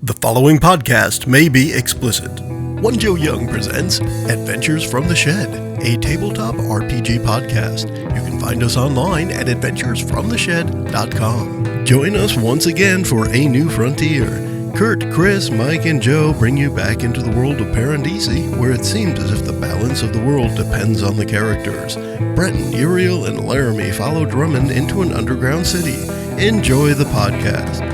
The following podcast may be explicit. One Joe Young presents Adventures from the Shed, a tabletop RPG podcast. You can find us online at adventuresfromtheshed.com. Join us once again for a new frontier. Kurt, Chris, Mike, and Joe bring you back into the world of Parandisi, where it seems as if the balance of the world depends on the characters. Bretton, Uriel, and Laramie follow Drummond into an underground city. Enjoy the podcast.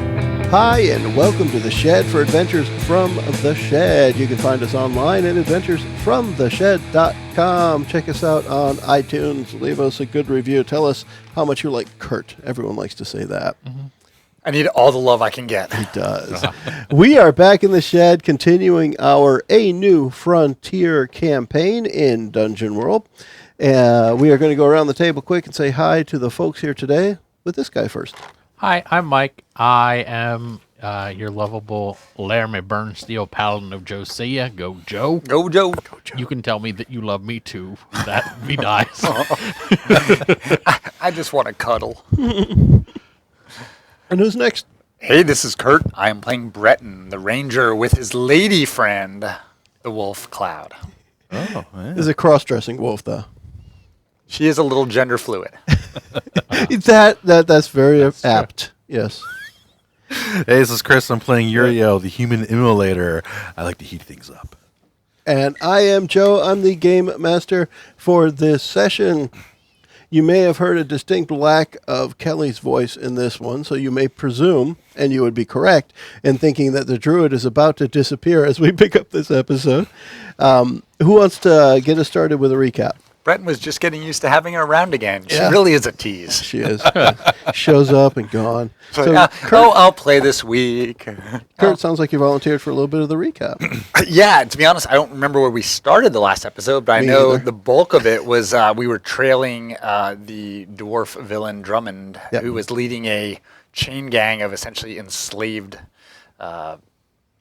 Hi, and welcome to The Shed for Adventures from the Shed. You can find us online at adventuresfromtheshed.com. Check us out on iTunes. Leave us a good review. Tell us how much you like Kurt. Everyone likes to say that. Mm-hmm. I need all the love I can get. He does. We are back in the Shed, continuing our A New Frontier campaign in Dungeon World. We are going to go around the table quick and say hi to the folks here today with this guy first. Hi, I'm Mike. I am your lovable Laramie Burnsteel Paladin of Josiah. Go, Joe. Go, Joe. You can tell me that you love me too. That be nice. I just want to cuddle. And who's next? Hey, this is Kurt. I am playing Bretton, the ranger, with his lady friend, the wolf Cloud. Oh, yeah. This is a cross-dressing wolf, though. She is a little gender fluid. That's very apt. Yes. Hey, this is Chris. I'm playing Uriel, the human immolator. I like to heat things up. And I am Joe. I'm the game master for this session. You may have heard a distinct lack of Kelly's voice in this one, so you may presume, and you would be correct, in thinking that the druid is about to disappear as we pick up this episode. Who wants to get us started with a recap? Bretton was just getting used to having her around again. She really is a tease. She is. Shows up and gone. So, Kurt, I'll play this week. Kurt, sounds like you volunteered for a little bit of the recap. Yeah, to be honest, I don't remember where we started the last episode, but I know the bulk of it was we were trailing the dwarf villain Drummond, who was leading a chain gang of essentially enslaved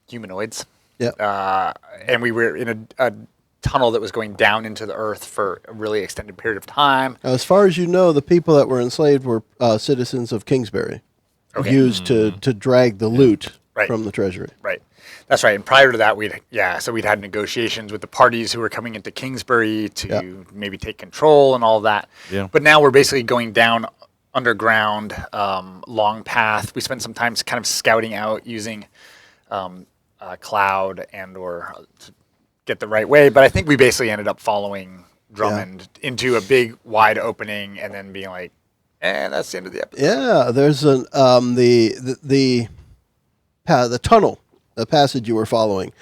humanoids. And we were in a tunnel that was going down into the earth for a really extended period of time. Now, as far as you know, the people that were enslaved were citizens of Kingsbury, used to drag the loot from the treasury. Right. That's right. And prior to that, we'd had negotiations with the parties who were coming into Kingsbury to maybe take control and all of that. Yeah. But now we're basically going down underground, long path. We spent some time kind of scouting out using cloud and or get the right way, but I think we basically ended up following Drummond into a big wide opening and then being like, that's the end of the episode. Yeah, there's the tunnel, the passage you were following,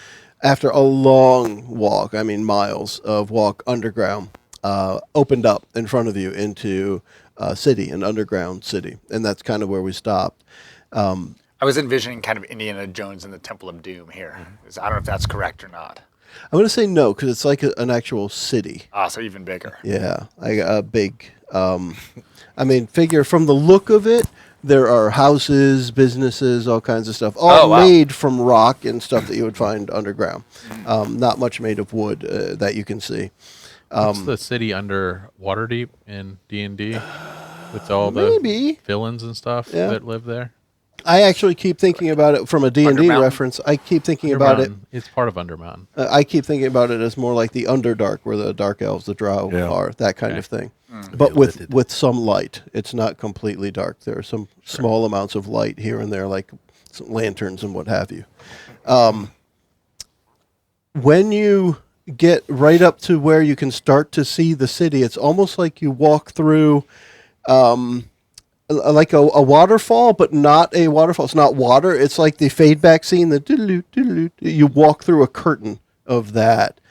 after a long walk, miles of walk underground, opened up in front of you into a city, an underground city, and that's kind of where we stopped. I was envisioning kind of Indiana Jones and the Temple of Doom here. I don't know if that's correct or not. I'm going to say no, because it's like an actual city. So even bigger. Yeah, like a big, figure from the look of it, there are houses, businesses, all kinds of stuff, all made from rock and stuff that you would find underground. Not much made of wood that you can see. It's the city under Waterdeep in D&D with all the villains and stuff that live there. I actually keep thinking about it from a D&D reference. I keep thinking about it. It's part of Undermountain. I keep thinking about it as more like the Underdark, where the dark elves, the drow are, that kind of thing. But with some light. It's not completely dark. There are some small amounts of light here and there, like some lanterns and what have you. When you get right up to where you can start to see the city, it's almost like you walk through like a waterfall, but not a waterfall. It's not water. It's like the fade back scene. You walk through a curtain of that.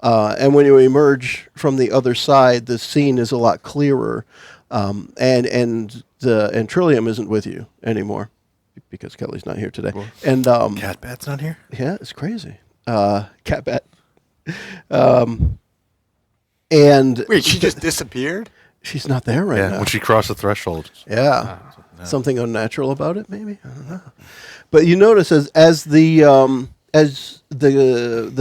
And when you emerge from the other side, the scene is a lot clearer. And Trillium isn't with you anymore because Kelly's not here today. And Catbat's not here? Yeah, it's crazy. Catbat. And wait, she just disappeared? She's not there right now. When she crossed the threshold. Yeah. Something unnatural about it, maybe? I don't know. But you notice as the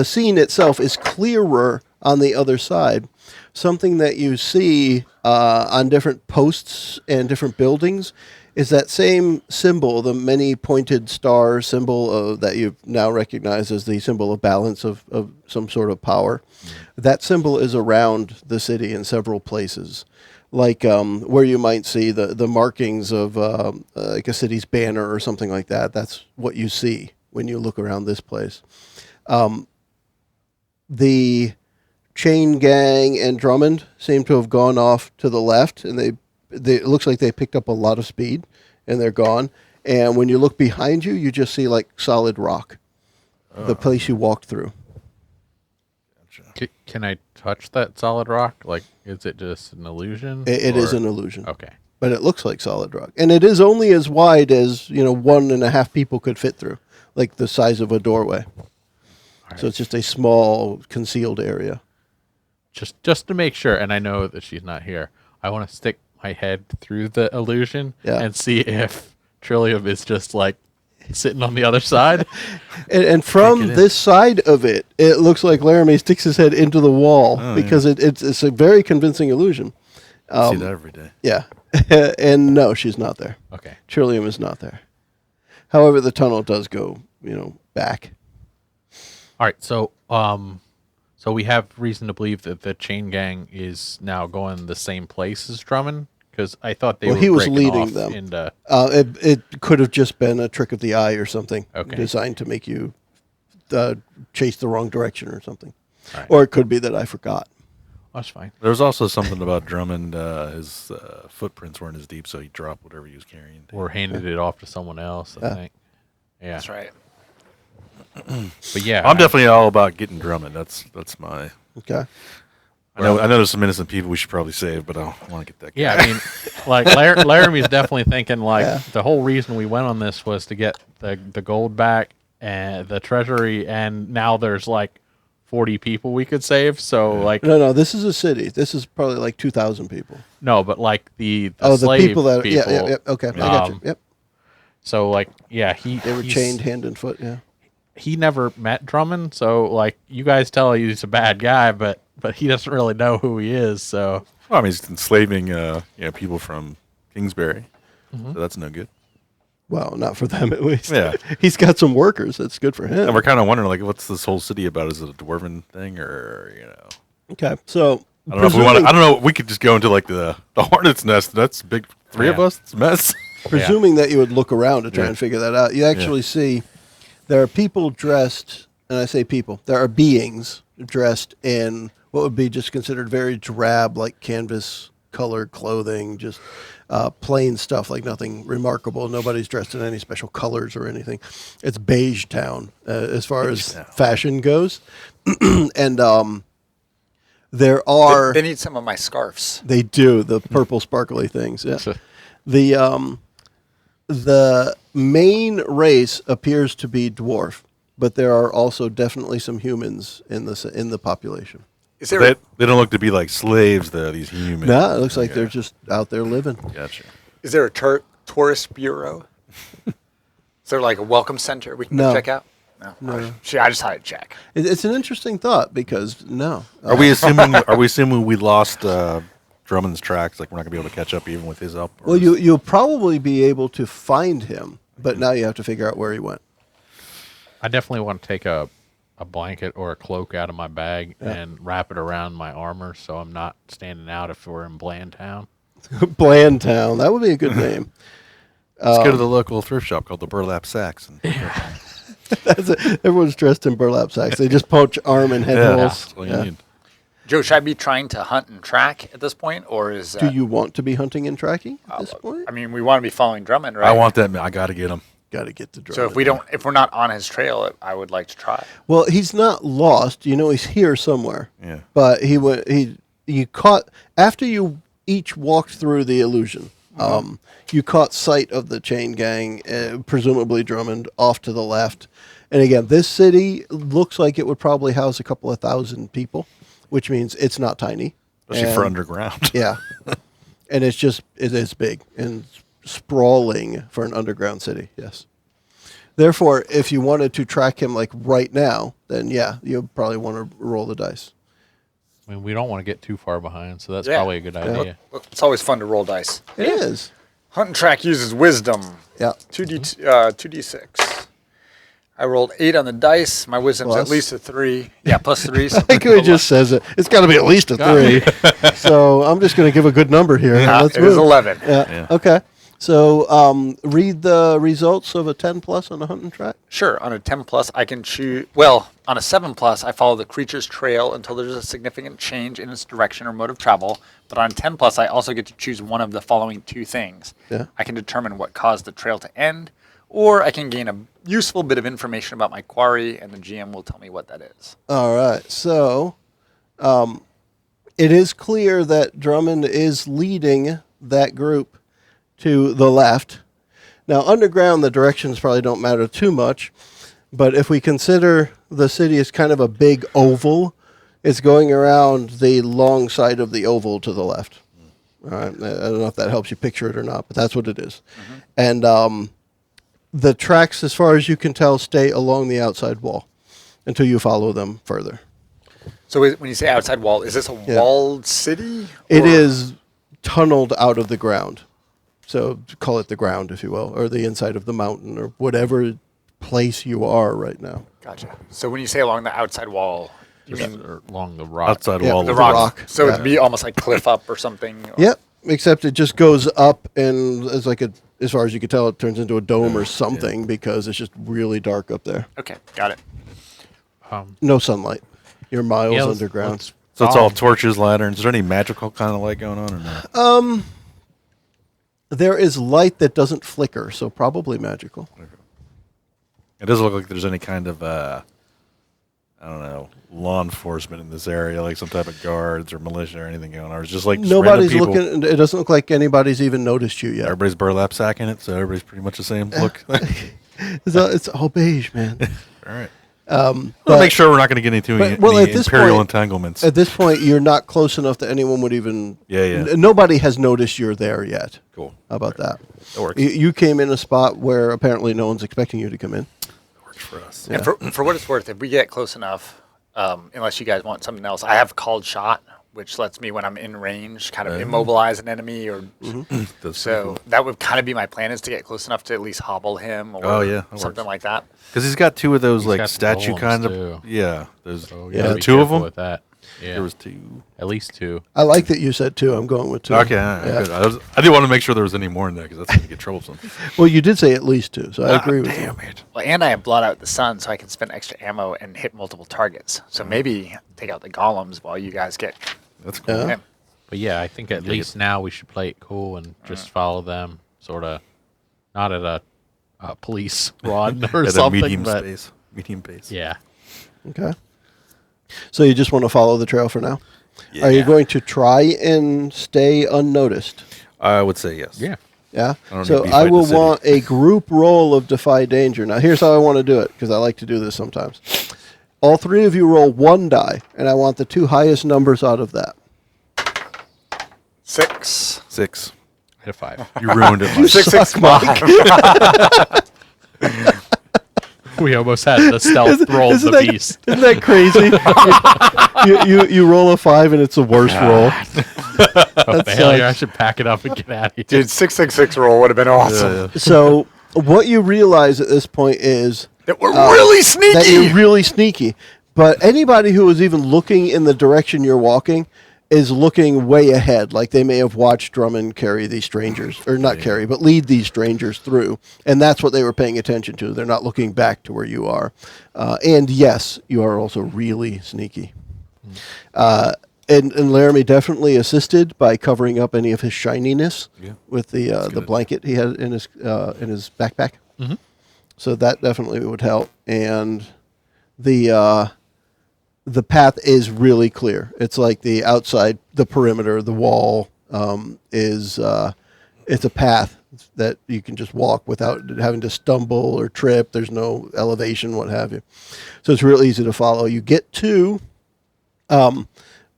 scene itself is clearer on the other side, something that you see on different posts and different buildings is that same symbol, the many pointed star symbol that you've now recognized as the symbol of balance of some sort of power. That symbol is around the city in several places, like where you might see the markings of like a city's banner or something like that. That's what you see when you look around this place. The chain gang and Drummond seem to have gone off to the left, and it looks like they picked up a lot of speed, and they're gone. And when you look behind you, you just see like solid rock, the place you walked through. Can I touch that solid rock? Like, is it just an illusion? It is an illusion. Okay. But it looks like solid rock. And it is only as wide as, 1.5 people could fit through, like the size of a doorway. Right. So it's just a small concealed area. Just to make sure, and I know that she's not here, I want to stick my head through the illusion and see if Trillium is just like sitting on the other side. and from this side of it, it looks like Laramie sticks his head into the wall because it's a very convincing illusion. I see that every day. Yeah. And no, she's not there. Okay. Trillium is not there. However, the tunnel does go, back. All right. So we have reason to believe that the chain gang is now going the same place as Drummond, because I thought he was leading them. It could have just been a trick of the eye or something designed to make you chase the wrong direction or something. Right. Or it could be that I forgot. That's fine. There was also something about Drummond. His footprints weren't as deep, so he dropped whatever he was carrying. Or handed it off to someone else, I think. Yeah. That's right. But yeah, I'm definitely all about getting Drummond. That's my. Okay. I know there's some innocent people we should probably save, but I don't want to get that guy. Yeah, I mean, like Laramie's definitely thinking like the whole reason we went on this was to get the gold back and the treasury, and now there's like 40 people we could save. So like, no, this is a city. This is probably like 2,000 people. No, but like the the people that yeah, okay, I got you. Yep. So like, yeah, they were chained hand and foot. Yeah. He never met Drummond, so like you guys tell he's a bad guy, but he doesn't really know who he is. So well, I mean, he's enslaving people from Kingsbury, so that's no good. Well, not for them at least. Yeah, he's got some workers. That's good for him. And we're kind of wondering, like, what's this whole city about? Is it a dwarven thing, or Okay, so I don't know if we want. I don't know. We could just go into like the hornet's nest. That's big. Three of us. It's a mess. Presuming that you would look around to try and figure that out, you actually see. There are people dressed, and I say people, there are beings dressed in what would be just considered very drab, like canvas-colored clothing, just plain stuff, like nothing remarkable. Nobody's dressed in any special colors or anything. It's beige town as far as fashion goes. And there are... They need some of my scarves. They do, the purple sparkly things, yeah. The main race appears to be dwarf, but there are also definitely some humans in the population. Is there they don't look to be like slaves, though, these humans. No, it looks like they're just out there living. Gotcha. Is there a tourist bureau? Is there like a welcome center we can go check out? No. I just had to check. It's an interesting thought because no. Are we assuming we lost Drummond's tracks? Like we're not gonna be able to catch up even with his help? Well, you'll probably be able to find him, but now you have to figure out where he went. I definitely want to take a blanket or a cloak out of my bag and wrap it around my armor so I'm not standing out if we're in Blandtown. Blandtown, that would be a good name. Let's go to the local thrift shop called the Burlap Sacks. Everyone's dressed in burlap sacks. They just poach arm and head holes. That's all you need. Joe, should I be trying to hunt and track at this point, or is do you want to be hunting and tracking at this point? I mean, we want to be following Drummond, right? I want that. I got to get him. Got to get the Drummond. So if we're not on his trail, I would like to try. Well, he's not lost. He's here somewhere. Yeah. But you caught after you each walked through the illusion. You caught sight of the chain gang, presumably Drummond, off to the left. And again, this city looks like it would probably house a couple of thousand people, which means it's not tiny. Especially for underground. Yeah. And it is big and sprawling for an underground city, yes. Therefore, if you wanted to track him like right now, then you'll probably want to roll the dice. I mean, we don't want to get too far behind, so that's probably a good idea. It's always fun to roll dice. It is. Hunting track uses wisdom. Yeah. 2d6. I rolled 8 on the dice. My wisdom's Plus. at least a 3. Yeah, plus 3. So I think it just says it. It's got to be at least a 3. So I'm just going to give a good number here. Let's it move. is 11. Yeah. Okay. So read the results of a 10 plus on a hunting track. Sure. On a 10 plus, I can choose. Well, on a 7 plus, I follow the creature's trail until there's a significant change in its direction or mode of travel. But on 10 plus, I also get to choose one of the following 2 things. Yeah. I can determine what caused the trail to end, or I can gain a useful bit of information about my quarry, and the GM will tell me what that is. All right. So it is clear that Drummond is leading that group to the left. Now, underground, the directions probably don't matter too much, but if we consider the city as kind of a big oval, it's going around the long side of the oval to the left. All right. I don't know if that helps you picture it or not, but that's what it is. Mm-hmm. And the tracks, as far as you can tell, stay along the outside wall until you follow them further. So when you say outside wall, is this a walled city? It is tunneled out of the ground. So call it the ground, if you will, or the inside of the mountain, or whatever place you are right now. Gotcha. So when you say along the outside wall, you mean along the rock. Outside Yeah, wall. the of rock. So it'd be almost like cliff up or something? Or? Yep, except it just goes up, and it's like as far as you can tell, it turns into a dome or something because it's just really dark up there. Okay, got it. No sunlight. You're miles Yeah, underground. So it's all torches, lanterns. Is there any magical kind of light going on or not? There is light that doesn't flicker, so probably magical. It doesn't look like there's any kind of, I don't know, law enforcement in this area, like some type of guards or militia or anything going on. Or it's just like Nobody's random people. looking. It doesn't look like anybody's even noticed you yet. Everybody's burlap sacking it, so everybody's pretty much the same look. It's all beige, man. All right. But Make sure we're not going to get into any at this imperial point- entanglements. At this point, you're not close enough that anyone would even. Yeah. Nobody has noticed you're there yet. Cool. How about that? That works. You came in a spot where apparently no one's expecting you to come in. Works for us. And for what it's worth, if we get close enough, unless you guys want something else, I have called shot, which lets me, when I'm in range, kind of immobilize an enemy. Or so that would kind of be my plan, is to get close enough to at least hobble him or something like that. Because he's got 2 of those He's like got the statue golems, kind of. too. Yeah. There's So Yeah, gotta be 2 of careful them. with that. Yeah, There was 2. at least 2. I like that you said 2. I'm going with 2. Okay. All right, good. I didn't want to make sure there was any more in there because that's going to get troublesome. Well, you did say at least 2, so I agree with you. Damn it. Well, and I have blot out the sun, so I can spend extra ammo and hit multiple targets. So maybe take out the golems while you guys get. That's cool. Yeah. him. But yeah, I think at least now we should play it cool and just follow them, sort of, not at a police run or At a something. medium but space. Medium pace. yeah, Okay. So you just want to follow the trail for now? Are you going to try and stay unnoticed? I would say yes. yeah. Yeah. I don't So need to be I fighting will the city. want a group roll of defy danger. Now, here's how I want to do it, because I like to do this sometimes. All 3 of you roll 1 die, and I want the 2 highest numbers out of that. 6. 6. I had a 5. You ruined it. Mike. 665. We almost had the stealth roll of the beast. Isn't that crazy? you roll a 5 and it's the worst roll. A failure. I should pack it up and get out of here. Dude, 666 roll would have been awesome. So what you realize at this point is That we're really sneaky. that you're really sneaky. But anybody who is even looking in the direction you're walking is looking way ahead. Like they may have watched Drummond carry these strangers, or not carry, but lead these strangers through. And that's what they were paying attention to. They're not looking back to where you are. And yes, you are also really sneaky. And Laramie definitely assisted by covering up any of his shininess with the blanket he had in his backpack. Mm-hmm. So that definitely would help. And the path is really clear. It's like the outside, the perimeter, the wall it's a path that you can just walk without having to stumble or trip. There's no elevation, what have you. So it's real easy to follow. You get to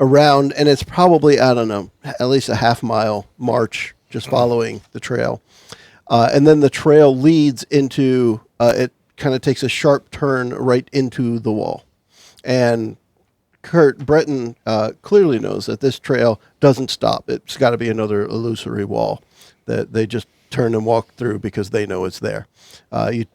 around, and it's probably, I don't know, at least a half-mile march just following the trail. And then the trail leads into, it kind of takes a sharp turn right into the wall. And Bretton clearly knows that this trail doesn't stop. It's got to be another illusory wall that they just turn and walk through because they know it's there. You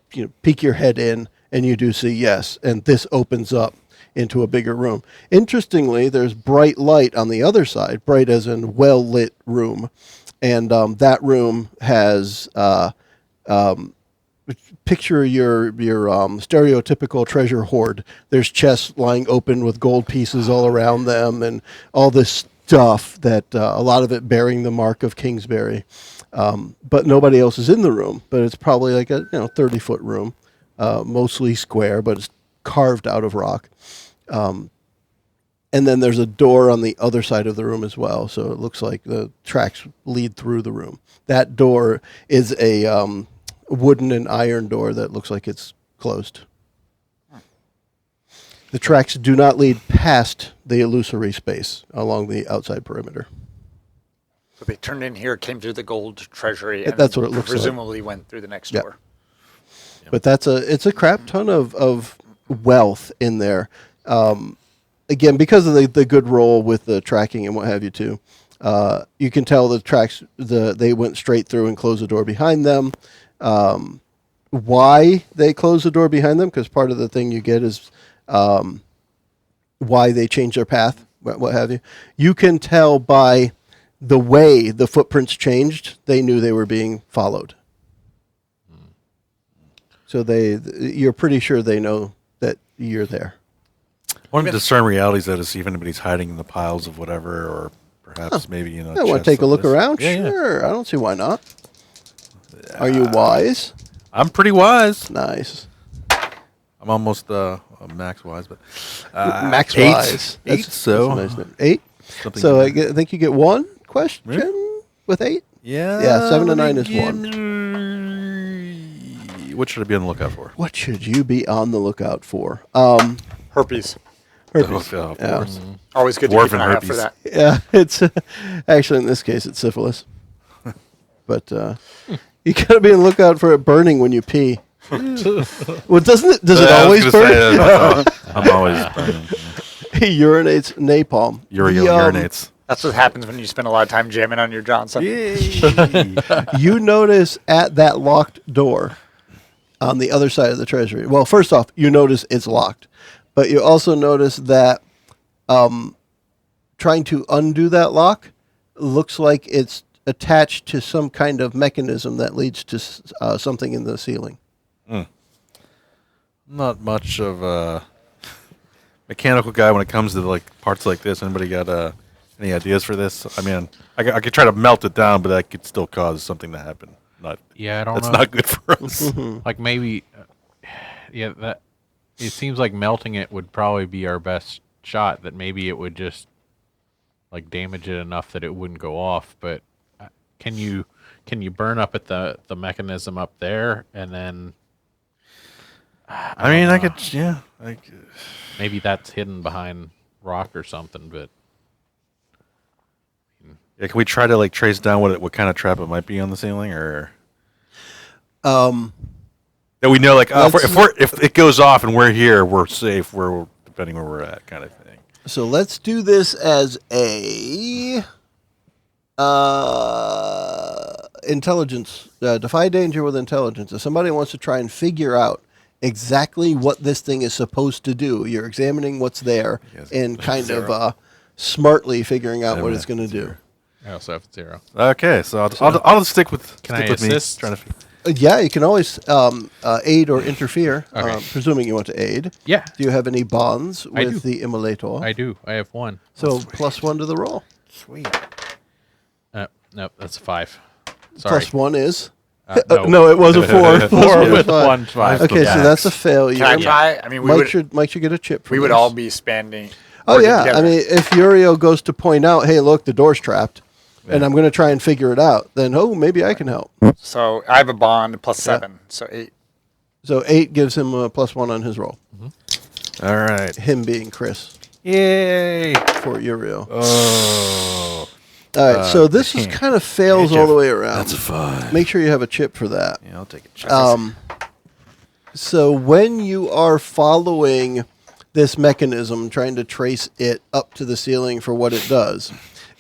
peek your head in, and you do see yes, and this opens up into a bigger room. Interestingly, there's bright light on the other side, bright as in well-lit room, and that room has picture your stereotypical treasure hoard. There's chests lying open with gold pieces all around them, and all this stuff that a lot of it bearing the mark of Kingsbury. But nobody else is in the room. But it's probably like a 30-foot room, mostly square, but it's carved out of rock. And then there's a door on the other side of the room as well. So it looks like the tracks lead through the room. That door is a wooden and iron door that looks like it's closed. The tracks do not lead past the illusory space along the outside perimeter. So they turned in here, came through the gold treasury, and that's what it looks presumably went through the next door. But it's a crap ton of wealth in there. Again, because of the good roll with the tracking and what have you too. You can tell the tracks they went straight through and closed the door behind them. Why they close the door behind them, because part of the thing you get is why they change their path, what have you. You can tell by the way the footprints changed, they knew they were being followed. So you're pretty sure they know that you're there. I want to discern realities that is even anybody's hiding in the piles of whatever, or perhaps maybe I want to take a look around. Sure, I don't see why not. Are you wise? I'm pretty wise. Nice. I'm almost max wise, but max eight. wise. Eight. So that's nice. 8. So I think you get one question with 8. Yeah. 7 to 9 is 1. What should I be on the lookout for? What should you be on the lookout for? Herpes. Herpes. Of course. Always good to keep an eye out for that. Yeah, it's actually in this case it's syphilis. But you gotta be on the lookout for it burning when you pee. Well, doesn't it? Does it always burn? I'm always burning. He urinates napalm. Uriel urinates. That's what happens when you spend a lot of time jamming on your Johnson. You notice at that locked door on the other side of the treasury. Well, first off, you notice it's locked. But you also notice that trying to undo that lock looks like it's attached to some kind of mechanism that leads to something in the ceiling. Not much of a mechanical guy when it comes to like parts like this. Anybody got any ideas for this? I mean, I could try to melt it down, but that could still cause something to happen. I don't know. That's not good for us. Like maybe, that it seems like melting it would probably be our best shot. That maybe it would just like damage it enough that it wouldn't go off. But can you burn up at the mechanism up there and then? I could, maybe that's hidden behind rock or something, but. Yeah, can we try to like trace down what kind of trap it might be on the ceiling, or that we know like if it goes off and we're here, we're safe. We're depending where we're at, kind of thing. So let's do this as a intelligence. Defy danger with intelligence. If somebody wants to try and figure out exactly what this thing is supposed to do, you're examining what's there and kind of smartly figuring out what it's going to do. I also have 0. Okay, so I'll just stick with. Can I with assist? Me trying to yeah, you can always aid or interfere, Okay. presuming you want to aid. Yeah. Do you have any bonds I with do. the immolator? I do. I have 1. So +1 to the roll. Sweet. Nope, that's a 5. Sorry. +1 is? No. No, it was a 4. 4 with 5. 1 5. Okay, so that's a failure. Can I try? I mean, Mike should get a chip for we would this. all be spending. Oh, working yeah. together. I mean, if Uriel goes to point out, hey, look, the door's trapped, and I'm going to try and figure it out, then, maybe I can help. So I have a bond +7, so 8. So 8 gives him a +1 on his roll. All right. Him being Chris. Yay. For Uriel. Oh. All right, so this is kind of fails all the way around. That's a 5. Make sure you have a chip for that. Yeah, I'll take a chip. So when you are following this mechanism, trying to trace it up to the ceiling for what it does,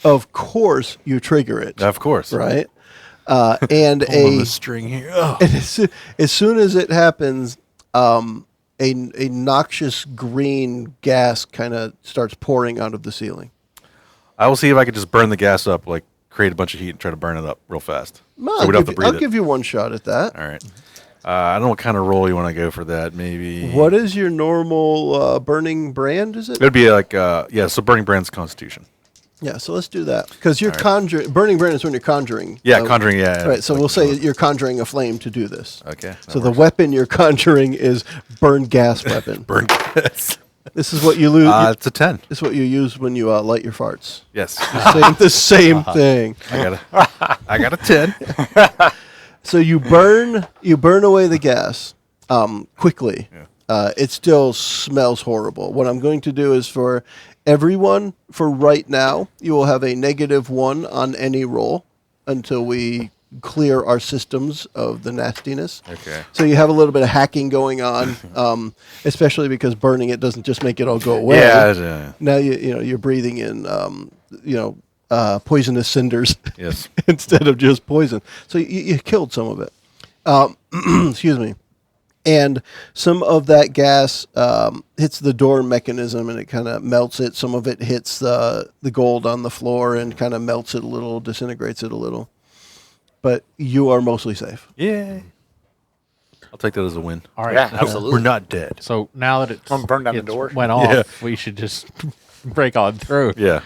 of course you trigger it. Of course. Right? And Pulling the string here. Oh. and as soon as it happens, a noxious green gas kind of starts pouring out of the ceiling. I will see if I could just burn the gas up, like create a bunch of heat and try to burn it up real fast. No, So we don't have to breathe I'll it. give you one shot at that. All right. I don't know what kind of roll you want to go for that. Maybe. What is your normal burning brand, is it? It would be like, so burning brand's Constitution. Yeah, so let's do that. Because you're conjuring, burning brand is when you're conjuring. Yeah, conjuring, yeah. Right, so we'll say you're conjuring a flame to do this. Okay. So the weapon you're conjuring is burn gas weapon. burn gas. This is what you lose. It's a 10. This is what you use when you light your farts. Yes. The same thing. I got a 10. So you burn away the gas quickly. Yeah. It still smells horrible. What I'm going to do is for everyone, for right now, you will have a -1 on any roll until we clear our systems of the nastiness. Okay. So you have a little bit of hacking going on, especially because burning it doesn't just make it all go away. Yeah. Now you're breathing in poisonous cinders. Yes. Instead of just poison. So you killed some of it. Excuse me. And some of that gas hits the door mechanism and it kind of melts it. Some of it hits the gold on the floor and kind of melts it a little, disintegrates it a little. But you are mostly safe. Yay. I'll take that as a win. All right. Yeah, absolutely. We're not dead. So now that it's Burn down the door. went off, Yeah. we should just break on through. Yeah.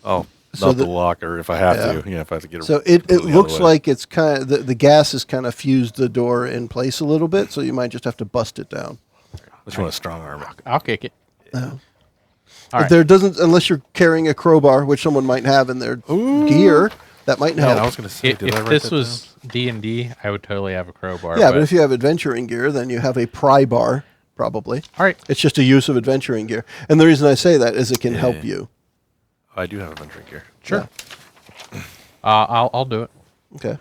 Oh, So not the locker if I have Yeah. to. If I have to get So it completely looks out of the way. like it's kind of, the gas has kind of fused the door in place a little bit, so you might just have to bust it down. Unless you want a strong arm. I'll kick it. All If right. there doesn't, unless you're carrying a crowbar, which someone might have in their gear, that might help. Yeah, I was going to say, If, did I if write this that was D&D, I would totally have a crowbar. Yeah, but if you have adventuring gear, then you have a pry bar, probably. all right. It's just a use of adventuring gear. And the reason I say that is it can help you. down? I do have a venture gear. Sure. I'll do it. Okay.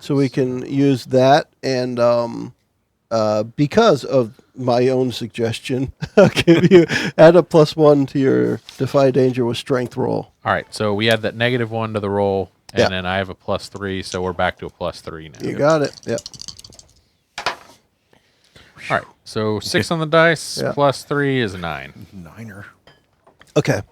So we can use that, and because of my own suggestion, I'll give you add a +1 to your defy danger with strength roll. All right. So we had that -1 to the roll, and Yeah. then I have a +3, so we're back to a +3 now. You got it. Yep. All right. So 6 on the dice Yeah. +3 is 9. Niner. Okay.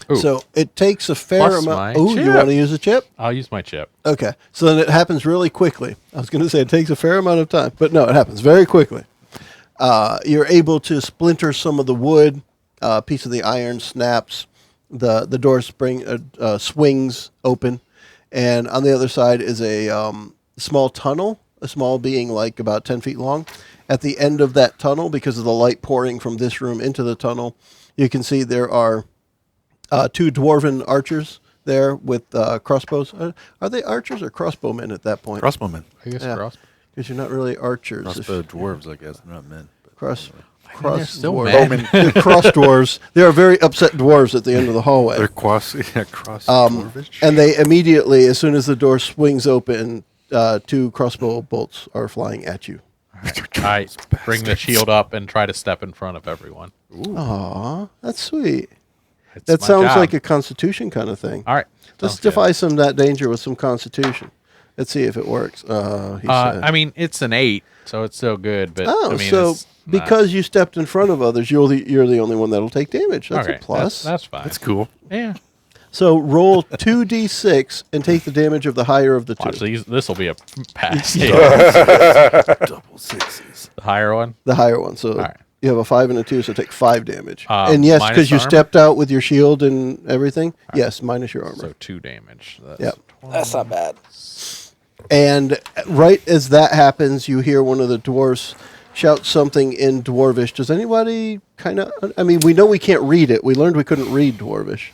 Ooh. So it takes a fair Plus my amount. Oh, you chip. want to use a chip? I'll use my chip. Okay. So then it happens really quickly. I was going to say it takes a fair amount of time, but no, it happens very quickly. You're able to splinter some of the wood. A piece of the iron snaps. The door swings open, and on the other side is a small tunnel. A small being like about 10 feet long. At the end of that tunnel, because of the light pouring from this room into the tunnel, you can see there are 2 dwarven archers there with crossbows. Are they archers or crossbowmen at that point? Crossbowmen. I guess Yeah. cross. Because you're not really archers. Crossbow dwarves, I guess. They're not men. But Cross they're still dwarves. men. They're cross dwarves. They are very upset dwarves at the end of the hallway. they're cross dwarvish. And they immediately, as soon as the door swings open, 2 crossbow bolts are flying at you. I bring the shield up and try to step in front of everyone. Aw, that's sweet. It's That my sounds job. like a constitution kind of thing. All right. Let's Sounds good. defy some of that danger with some constitution. Let's see if it works. He said. I mean, it's an 8, so it's still good. But Oh, I mean, so it's not- because you stepped in front of others, you're the only one that'll take damage. That's okay, a plus. That's fine. That's cool. Yeah. So roll 2d6 and take the damage of the higher of the 2. Watch, this will be a pass. Double sixes. The higher one. The higher one. So right. you have a 5 and a 2, so take 5 damage. And yes, minus because you armor? stepped out with your shield and everything. Yes, minus your armor. So 2 damage. That's Yep. 20. That's not bad. And right as that happens, you hear one of the dwarfs shout something in Dwarvish. Does anybody kind of... I mean, we know we can't read it. We learned we couldn't read Dwarvish.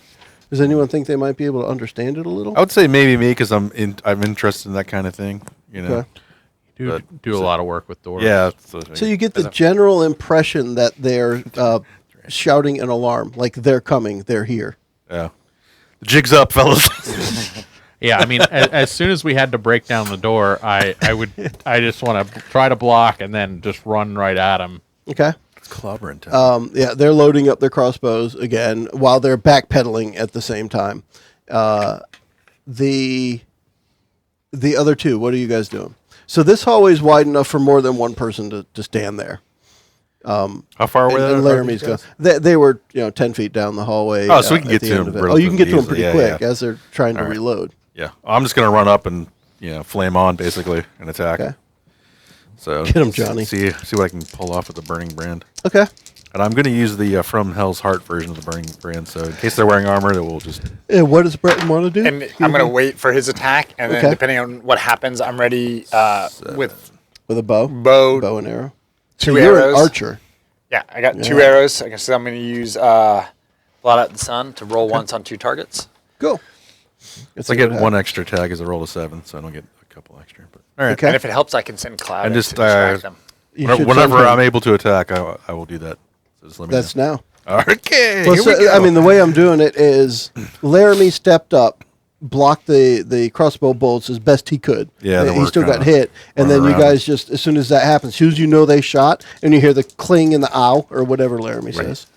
Does anyone think they might be able to understand it a little? I would say maybe me because I'm interested in that kind of thing. You know. Okay. Do a lot of work with doors. Yeah. So you get the general impression that they're shouting an alarm, like they're coming, they're here. Yeah. The jig's up, fellas. Yeah, I mean, as soon as we had to break down the door, I just want to try to block and then just run right at him. Okay. It's clobbering time. Yeah, they're loading up their crossbows again while they're backpedaling at the same time. The the other two, what are you guys doing? So this hallway is wide enough for more than one person to stand there. How far away and Laramie's go. They were 10 feet down the hallway. Oh, so we can get to them. Oh, you can get to them easily. pretty quick as they're trying to reload. Yeah, I'm just gonna run up and flame on basically and attack. Okay. So get him, Johnny. See what I can pull off with the burning brand. Okay. And I'm gonna use the From Hell's Heart version of the burning brand. So in case they're wearing armor, that will just. And what does Bretton want to do? And I'm gonna wait for his attack, and then depending on what happens, I'm ready with a bow, bow and arrow. Two so arrows. You're an archer. Yeah, I got 2 arrows. I guess I'm going to use Blot Out the Sun to roll once on 2 targets. Cool. I get 1 extra tag as a roll of 7, so I don't get a couple extra. But all right. Okay. And if it helps, I can send Cloud and just to distract them. Whenever I'm able to attack, I will do that. So just let me know. Now. Okay. Well, here we go. I mean, the way I'm doing it is Laramie stepped up, blocked the crossbow bolts as best he could. Yeah, he still got hit. And then you guys just, as soon as that happens, as soon as you know they shot, and you hear the cling and the ow, or whatever Laramie says.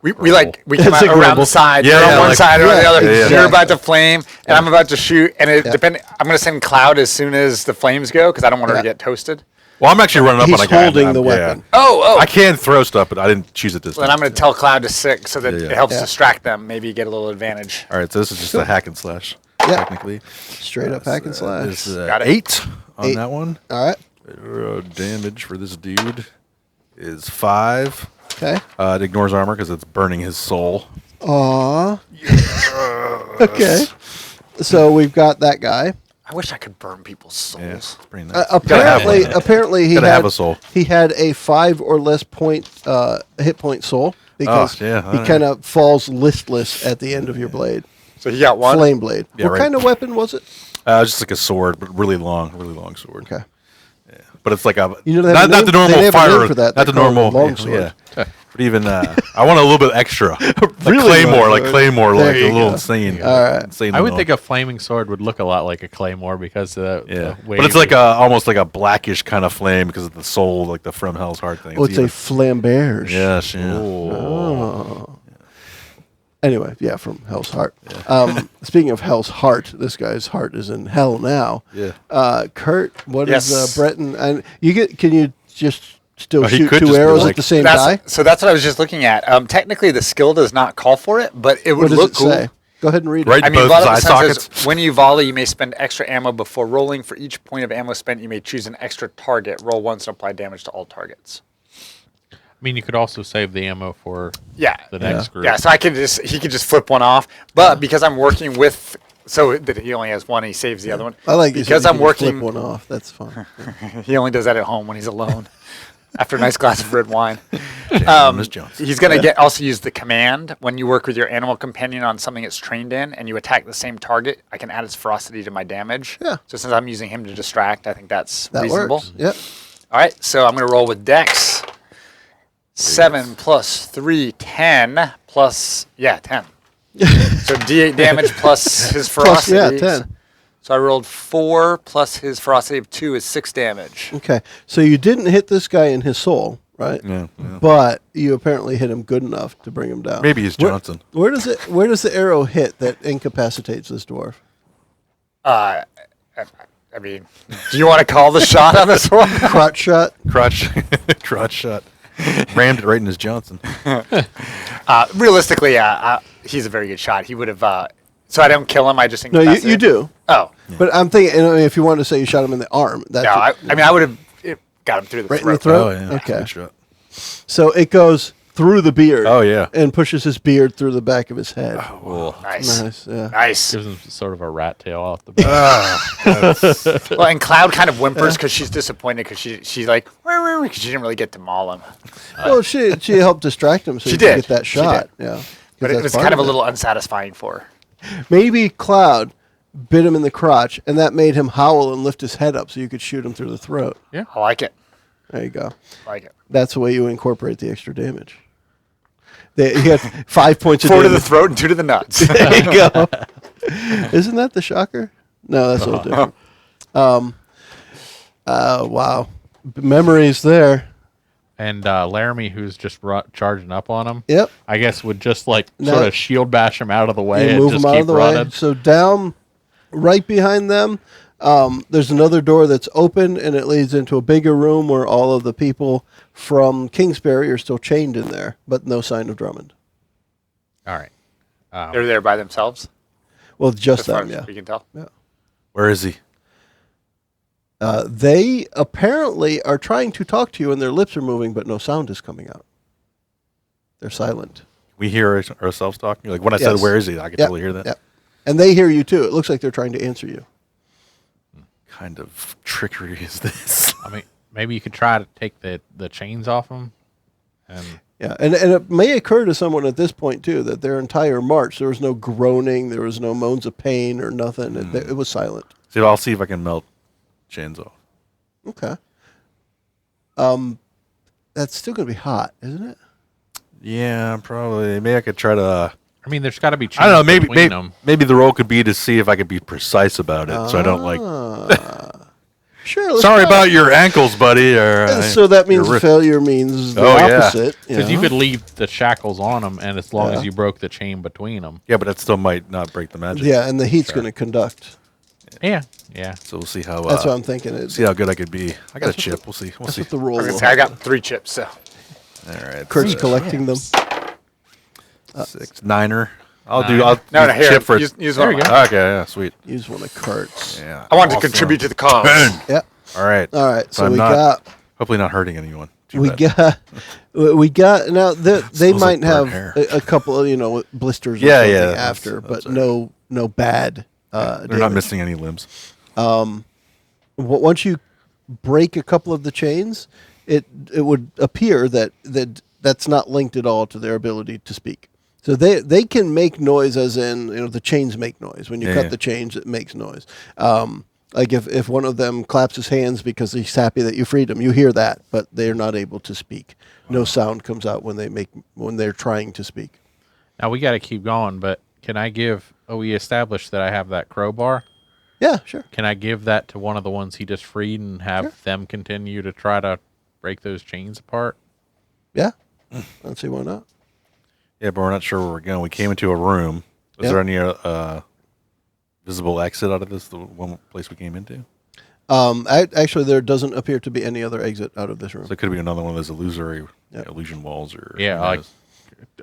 We come out around the side. You're on one side or the other. You're about to flame, and I'm about to shoot. And I'm going to send Cloud as soon as the flames go, because I don't want her to get toasted. Well, I'm actually running up on a guy. He's holding the weapon. Oh. I can throw stuff, but I didn't choose it this time. Then I'm going to tell Cloud to 6 so that it helps distract them. Maybe get a little advantage. All right, so this is just a hack and slash, technically. Straight up hack and slash. Got 8 on that one. All right. Damage for this dude is 5. Okay. It ignores armor because it's burning his soul. Aww. Okay. So we've got that guy. I wish I could burn people's souls. Yeah, it's pretty nice. Apparently, he have a soul. He had a 5 or less hit point soul because he kind of falls listless at the end of your blade. So he got 1 flame blade. What kind of weapon was it? Just like a sword, but really long sword. Okay. Yeah, but it's like a not the normal fire, for that. not the normal long sword. Yeah. But even I want a little bit extra, like Claymore, like a little insane. All right. Insane I would think a flaming sword would look a lot like a Claymore because the but it's like almost like a blackish kind of flame because of the soul, like the From Hell's Heart thing. Oh, it's a flamberge. Yes. Yeah. Oh. Anyway, from Hell's Heart. Yeah. Speaking of Hell's Heart, this guy's heart is in hell now. Yeah. Kurt, what is Bretton? And can you just still shoot 2 just arrows at the same time? So that's what I was just looking at. Technically, the skill does not call for it, but it would look cool. Say? Go ahead and read it. Right, both eye sockets. When you volley, you may spend extra ammo before rolling. For each point of ammo spent, you may choose an extra target. Roll once and apply damage to all targets. I mean, you could also save the ammo for the next group. Yeah, so he could just flip one off. But because I'm working with, so that he only has one, he saves the other one. I like because I'm working. Flip one off. That's fun. He only does that at home when he's alone, after a nice glass of red wine. He's going to also use the command when you work with your animal companion on something it's trained in, and you attack the same target. I can add its ferocity to my damage. Yeah. So since I'm using him to distract, I think that's reasonable. Works. Yep. All right, so I'm going to roll with Dex. 7 plus 3, 10 plus 10. So D8 damage plus his ferocity. 10. So I rolled 4 plus his ferocity of 2 is 6 damage. Okay, so you didn't hit this guy in his soul, right? Yeah. But you apparently hit him good enough to bring him down. Maybe he's Johnson. Where does the arrow hit that incapacitates this dwarf? I mean, do you want to call the shot on this one? Crotch shot. Crotch shot. Rammed it right in his Johnson. Realistically, he's a very good shot. He would have. So I don't kill him. I just no. You do. Oh, but I'm thinking if you wanted to say you shot him in the arm. I would have got him through the right throat. In the throat. Oh, yeah. Okay. Good shot. So it goes through the beard. Oh yeah. And pushes his beard through the back of his head. Oh, nice. Yeah. Nice. Gives him sort of a rat tail off the back. Well, and Cloud kind of whimpers because she's disappointed because she's like, because she didn't really get to maul him. Well, she helped distract him so he could get that shot. Yeah. But it was kind of a little unsatisfying for her. Maybe Cloud bit him in the crotch, and that made him howl and lift his head up so you could shoot him through the throat. Yeah. I like it. There you go. I like it. That's the way you incorporate the extra damage. You get 5 points of 4 damage. to the throat and 2 to the nuts. There you go. Isn't that the shocker? No, that's a little different. Wow. Memories there. And Laramie, who's just charging up on him, Yep. I guess would just sort of shield bash him out of the way You and move just him out keep of the running. way. So down right behind them, there's another door that's open, and it leads into a bigger room where all of the people from Kingsbury are still chained in there, but no sign of Drummond. All right. They're there by themselves. Well, just As far them, as yeah. we can tell. Yeah. Where is he? They apparently are trying to talk to you, and their lips are moving, but no sound is coming out. They're silent. We hear ourselves talking. Like when I said, Yes. "Where is he?" I could totally hear that. Yeah. And they hear you too. It looks like they're trying to answer you. Kind of trickery is this? I mean, maybe you could try to take the chains off them. And Yeah, and it may occur to someone at this point too that their entire march there was no groaning, there was no moans of pain or nothing. It was silent. See, I'll see if I can melt chains off. Okay. That's still going to be hot, isn't it? Yeah, probably. Maybe I could try to. I mean, there's got to be chains I don't know. between them. Maybe the role could be to see if I could be precise about it, so I don't like. Sure. Let's Sorry try about it. your ankles, buddy. Or So that means your wrist. failure means the Oh, yeah. opposite. Because you could leave the shackles on them, and as long Yeah. as you broke the chain between them. Yeah, but that still might not break the magic. Yeah, and the heat's going to conduct. Yeah. So we'll see how. That's what I'm thinking. See how good I could be. I got a That's what chip. the- We'll see. We'll That's see. what the roll I was will. gonna say, I got 3 chips, so. All right. Kurt's so collecting them. 6 9er. I'll Nine. do. I'll No, use here. chip for. Use There one. you of go. mine. Okay. Yeah. Sweet. Use one of Kurt's. Yeah. I wanted to awesome. contribute to the cause. Burn. Yep. All right. All right. So I'm we not- got. Hopefully not hurting anyone. Too We bad. got now. They Smells might like burnt have hair. a couple of blisters. Or Yeah, something yeah, After, that's but no bad. They're not damage. missing any limbs. Once you break a couple of the chains, it would appear that's not linked at all to their ability to speak. So they can make noise, as in the chains make noise. When you cut Yeah. the chains, it makes noise. Like if one of them claps his hands because he's happy that you freed him, you hear that, but they're not able to speak. No sound comes out when they're trying to speak. Now we got to keep going, but can I give? Oh, we established that I have that crowbar. Yeah, sure. Can I give that to one of the ones he just freed and have Sure. them continue to try to break those chains apart? Yeah, I don't see why not. Yeah, but we're not sure where we're going. We came into a room. Is Yeah. there any visible exit out of this? The one place we came into? Actually, there doesn't appear to be any other exit out of this room. So it could be another one of those illusory Yeah. illusion walls, or Yeah, who like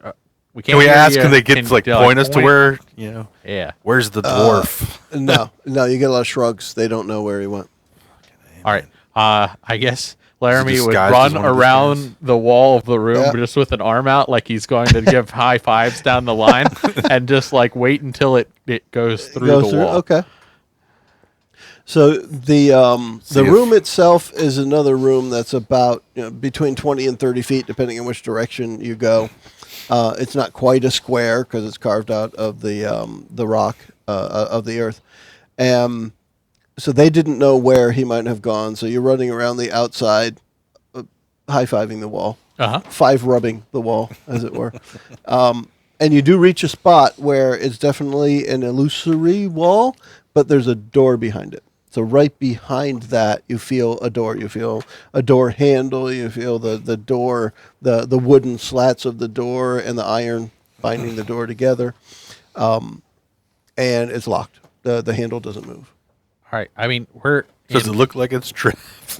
knows. we Can we hear ask? you. Can they get like you, point us to point? where Yeah. Where's the dwarf? No, you get a lot of shrugs. They don't know where he went. All right. I guess Laramie would disguised run as one of these around guys? the wall of the room Yeah. just with an arm out, like he's going to give high fives down the line, and just like wait until it goes through the wall. Okay. So the if- room itself is another room that's about between 20 and 30 feet, depending on which direction you go. It's not quite a square because it's carved out of the rock of the earth. So they didn't know where he might have gone. So you're running around the outside, high-fiving the wall, five-rubbing the wall, as it were. And you do reach a spot where it's definitely an illusory wall, but there's a door behind it. So right behind that, you feel a door. You feel a door handle. You feel the door, the wooden slats of the door and the iron binding the door together. And it's locked. The handle doesn't move. All right. I mean, we're Does it look like it's trapped?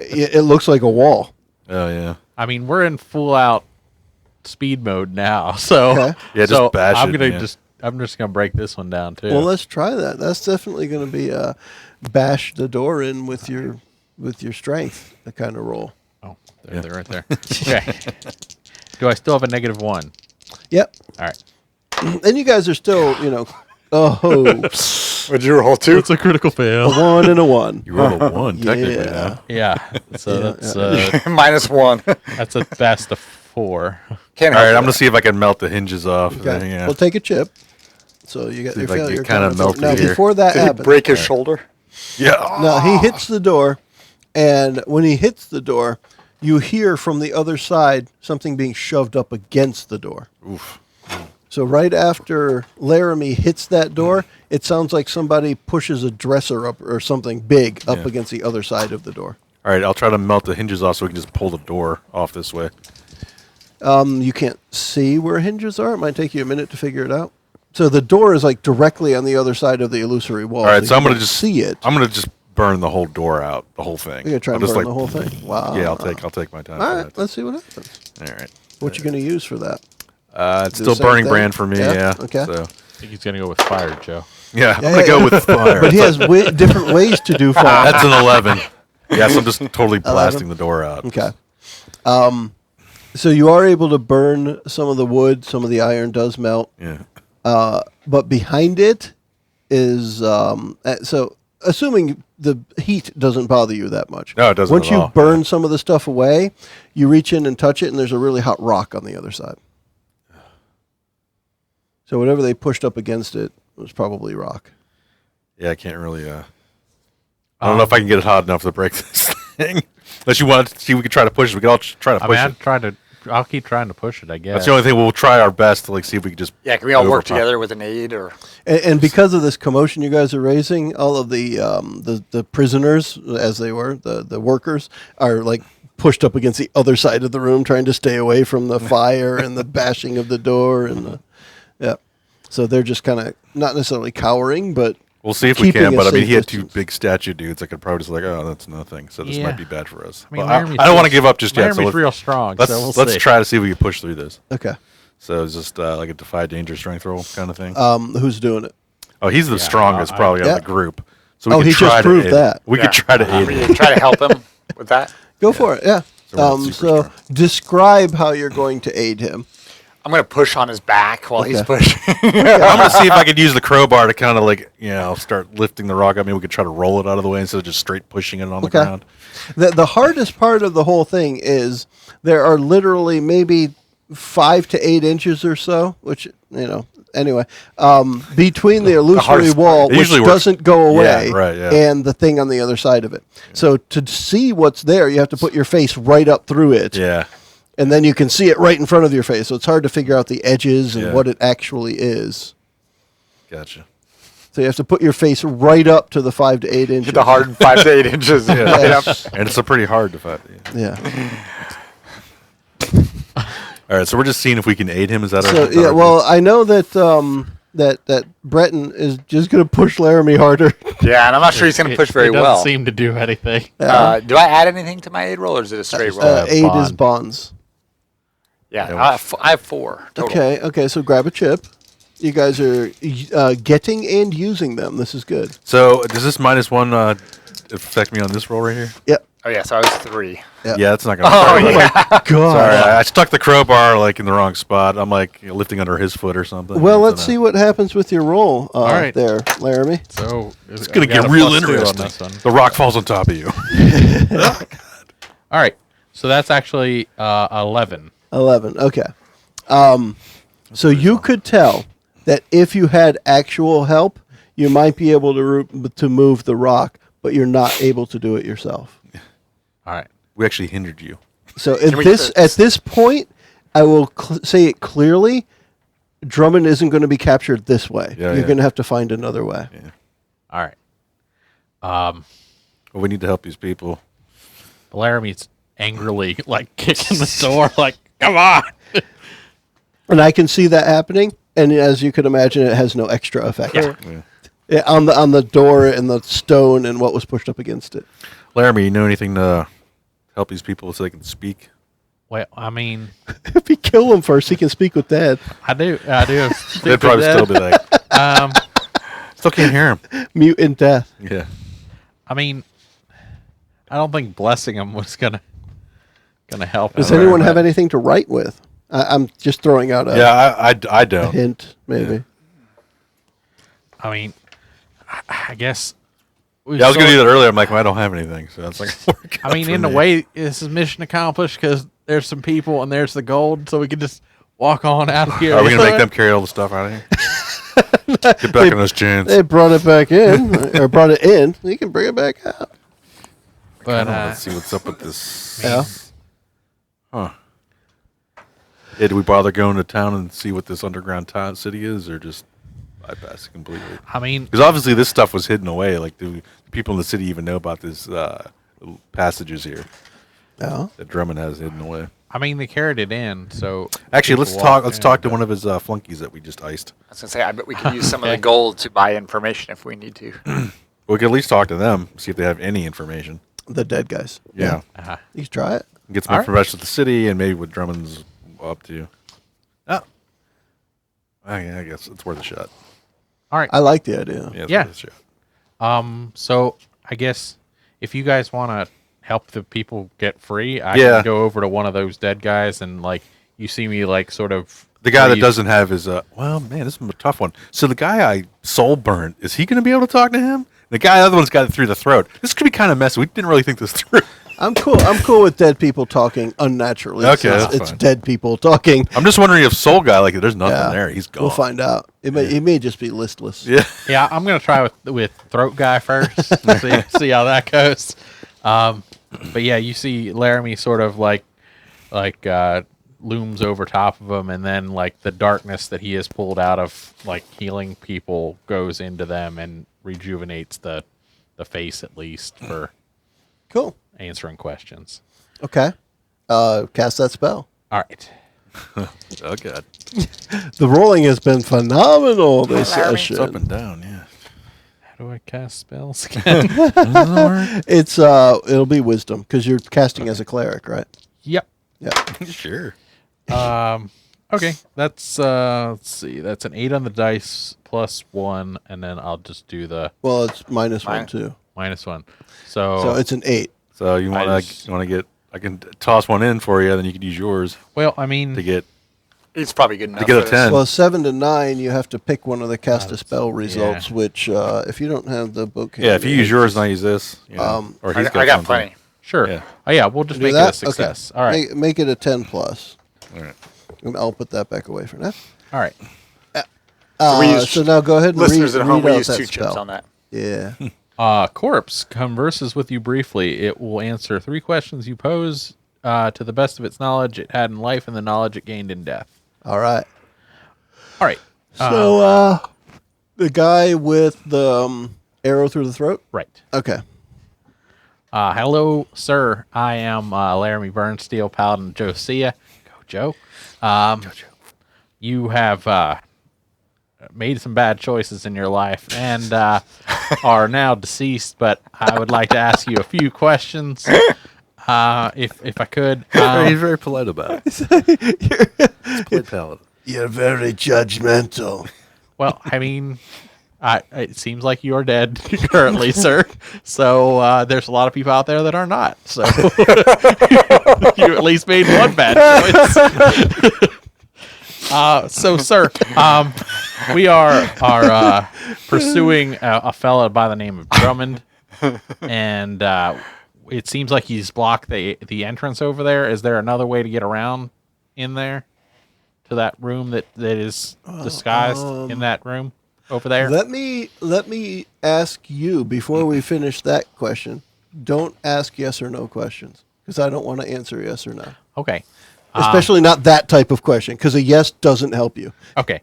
It looks like a wall. Oh yeah. I mean, we're in full out speed mode now. So Okay. Yeah, just so bash I'm it, gonna yeah. I'm just gonna break this one down too. Well, let's try that. That's definitely going to be bash the door in with your strength, the kind of roll. oh, they're right there. Okay. Do I still have a -1? Yep. All right. And you guys are still, oh, Would you roll 2? It's a critical fail. a 1 and a 1. You rolled a 1 technically. Yeah. Now. Yeah. So Yeah, that's -1. that's a best of 4. Can't All right, help I'm it. gonna see if I can melt the hinges off. Okay. Yeah. We'll take a chip. So you got See your if I can failure. get kinda count. melted Now, here. before that Did he happens, break his shoulder? Yeah. no, he hits the door, and when he hits the door, you hear from the other side something being shoved up against the door. Oof. So right after Laramie hits that door, it sounds like somebody pushes a dresser up or something big up Yeah. against the other side of the door. All right, I'll try to melt the hinges off so we can just pull the door off this way. You can't see where hinges are. It might take you a minute to figure it out. So the door is like directly on the other side of the illusory wall. All right, so you I'm gonna can just see it. I'm gonna just burn the whole door out, the whole thing. You're gonna try I'll and just burn the whole thing. Wow. Yeah, I'll take my time. All for right, that. let's see what happens. All right. What you gonna use for that? It's Do the still same burning thing? brand for me. Yeah. Okay. So I think he's gonna go with fire, Joe. yeah, I'm gonna go with fire. But he has different ways to do fire. That's an 11. Yes, I'm just totally blasting the door out. Okay. So you are able to burn some of the wood. Some of the iron does melt. Yeah. But behind it is so assuming the heat doesn't bother you that much. No, it doesn't Once at you all. burn some of the stuff away, you reach in and touch it, and there's a really hot rock on the other side. So whatever they pushed up against it was probably rock. Yeah, I can't really. I don't know if I can get it hot enough to break this thing. Unless you want to see, we could try to push it. We could all try to push it. I'll keep trying to push it, I guess. That's the only thing. We'll try our best to see if we can just. Yeah, can we all work overpop. together with an aid or? And because of this commotion you guys are raising, all of the prisoners, as they were, the workers, are like pushed up against the other side of the room, trying to stay away from the fire and the bashing of the door and So they're just kind of not necessarily cowering, but We'll see if we keeping can. a But I mean, safe he had distance. 2 big statue dudes. I could probably just oh, that's nothing. So this Yeah. might be bad for us. I mean, Well, I Laramie's don't want to real- give up just yet. So Laramie's real strong. let's so we'll let's see. try to see if we can push through this. Okay. So it's just like a defy danger strength roll kind of thing. Who's doing it? Oh, he's the strongest probably of Yeah. the group. So we Oh, could he try just to proved aid that. We could try to aid We him. can try to help him with that. Go for it. Yeah. So we're not super So strong. describe how you're going to aid him. I'm gonna push on his back while he's Okay. pushing. I'm gonna see if I could use the crowbar to kind of start lifting the rock up. Maybe we could try to roll it out of the way instead of just straight pushing it on the Okay. ground. The hardest part of the whole thing is there are literally maybe 5 to 8 inches or so, which anyway, between the illusory hardest wall, part. It which usually works. doesn't go away, right, yeah. and the thing on the other side of it. So to see what's there, you have to put your face right up through it. Yeah. And then you can see it right in front of your face. So it's hard to figure out the edges and Yeah. what it actually is. Gotcha. So you have to put your face right up to the 5 to 8 inches. Get the hard 5 to 8 inches. Yeah. Right up. And it's a pretty hard to fight. Yeah. All right, so we're just seeing if we can aid him. Is that So our? yeah. Well, I know that that Bretton is just going to push Laramie harder. Yeah, and I'm not sure he's gonna push very it doesn't well. seem to do anything. Do I add anything to my aid roll, or is it a straight roll? Aid is bond. bonds. Yeah, I have 4 total. Okay. So grab a chip. You guys are getting and using them. This is good. So does this -1 affect me on this roll right here? Yep. Oh yeah, so I was 3. Yeah. Yeah, that's not gonna. Oh affect me. yeah. God. Sorry, I stuck the crowbar in the wrong spot. I'm lifting under his foot or something. Well, let's see what happens with your roll. right. There, Laramie. So It's gonna get real interesting. The rock falls on top of you. All right. So that's actually 11. 11. Okay. So you could tell that if you had actual help, you might be able to move the rock, but you're not able to do it yourself. All right. We actually hindered you. So Can we- at this point, I will say it clearly. Drummond isn't going to be captured this way. Yeah, You're yeah. going to have to find another way. Yeah. All right. Well, we need to help these people. Laramie's angrily kicking the door, come on. And I can see that happening. And as you could imagine, it has no extra effect. Yeah. Yeah, on the door and the stone and what was pushed up against it. Laramie, you know anything to help these people so they can speak? Well, I mean, If you kill him first, he can speak with Dad. I do. They'd probably still be like, still can't hear him. Mute in death. Yeah. I mean, I don't think blessing him was gonna help. Does him. anyone have anything to write with? I'm just throwing out a, Yeah, I a don't. hint, maybe. Yeah. I mean, I guess. Yeah, I was going to do that earlier. I'm like, well, I don't have anything. So it's like, I mean, in a way, this is mission accomplished because there's some people and there's the gold, so we can just walk on out of here. Are we going to make them carry all the stuff out of here? Get back on those chains. They brought it back in, or brought it in. You can bring it back out. But Let's see what's up with this. Yeah. Huh. Yeah, do we bother going to town and see what this underground town city is, or just bypass it completely? I mean, Because obviously this stuff was hidden away. Like, do people in the city even know about this passages here Yeah. that Drummond has hidden away? I mean, they carried it in, so Actually, people let's talk. walk Let's in, talk to but- one of his flunkies that we just iced. I was gonna say, I bet we could use some of the gold to buy information if we need to. We could at least talk to them, see if they have any information. The dead guys. Yeah. Uh-huh. You can try it. Get some All right. information with the city and maybe what Drummond's up to. Oh. I guess it's worth a shot. All right. I like the idea. Yeah. It's Yeah. worth a shot. So I guess if you guys want to help the people get free, I Yeah. can go over to one of those dead guys and like you see me like sort of The guy that breathe. doesn't have his, well, man, this is a tough one. So the guy I soul burnt, is he going to be able to talk to him? The guy, the other one's got it through the throat. This could be kind of messy. We didn't really think this through. I'm cool. I'm cool with dead people talking unnaturally. Okay, since that's it's fine. dead people talking. I'm just wondering if soul guy, like, there's nothing Yeah. there. He's gone. We'll find out. He may just be listless. Yeah. Yeah, I'm gonna try with throat guy first. see how that goes. But yeah, you see Laramie sort of like looms over top of him, and then like the darkness that he has pulled out of like healing people goes into them and rejuvenates the face at least for Cool. answering questions. Okay. Cast that spell. All right. Oh, God. The rolling has been phenomenal this Laramie. It's up session. and down, yeah. How do I cast spells again? It's it'll be wisdom because you're casting as a cleric, right? Yep. Yeah. Sure. Okay, that's let's see, that's an 8 on the dice plus 1, and then I'll just do the Well, it's minus one Mine. too. -1. So it's an 8. So you want to get, I can toss one in for you, then you can use yours well, I mean, to get, It's probably good enough. get a for this. 10. Well, 7 to 9, you have to pick one of the cast a spell results. yeah. Which, if you don't have the book, yeah, if you use yours and I use this, you know, or he's I got something. plenty. sure. Yeah. Oh yeah, we'll just do make that. it a success. Okay. All right. Make it a 10 plus, All right. and I'll put that back away for now. All right. we use- So now go ahead and Listeners read, at home, read we out use that 2 spell. chips on that. Yeah. Corpse converses with you briefly. It will answer 3 questions you pose to the best of its knowledge it had in life and the knowledge it gained in death. All right. All right. So the guy with the arrow through the throat. Right. Okay. Hello, sir. I am Laramie Burnsteel, Paladin Josiah. Go, Joe. You have made some bad choices in your life and are now deceased, but I would like to ask you a few questions, if I could. He's very polite about it. He's polite paladin. You're very judgmental. Well, I mean, it seems like you're dead currently, sir. So there's a lot of people out there that are not. So you at least made one bad choice. So, sir, we are pursuing a fella by the name of Drummond, and it seems like he's blocked the entrance over there. Is there another way to get around in there to that room that is disguised in that room over there? Let me ask you before we finish that question. Don't ask yes or no questions because I don't want to answer yes or no. Okay. Especially not that type of question because a yes doesn't help you. Okay.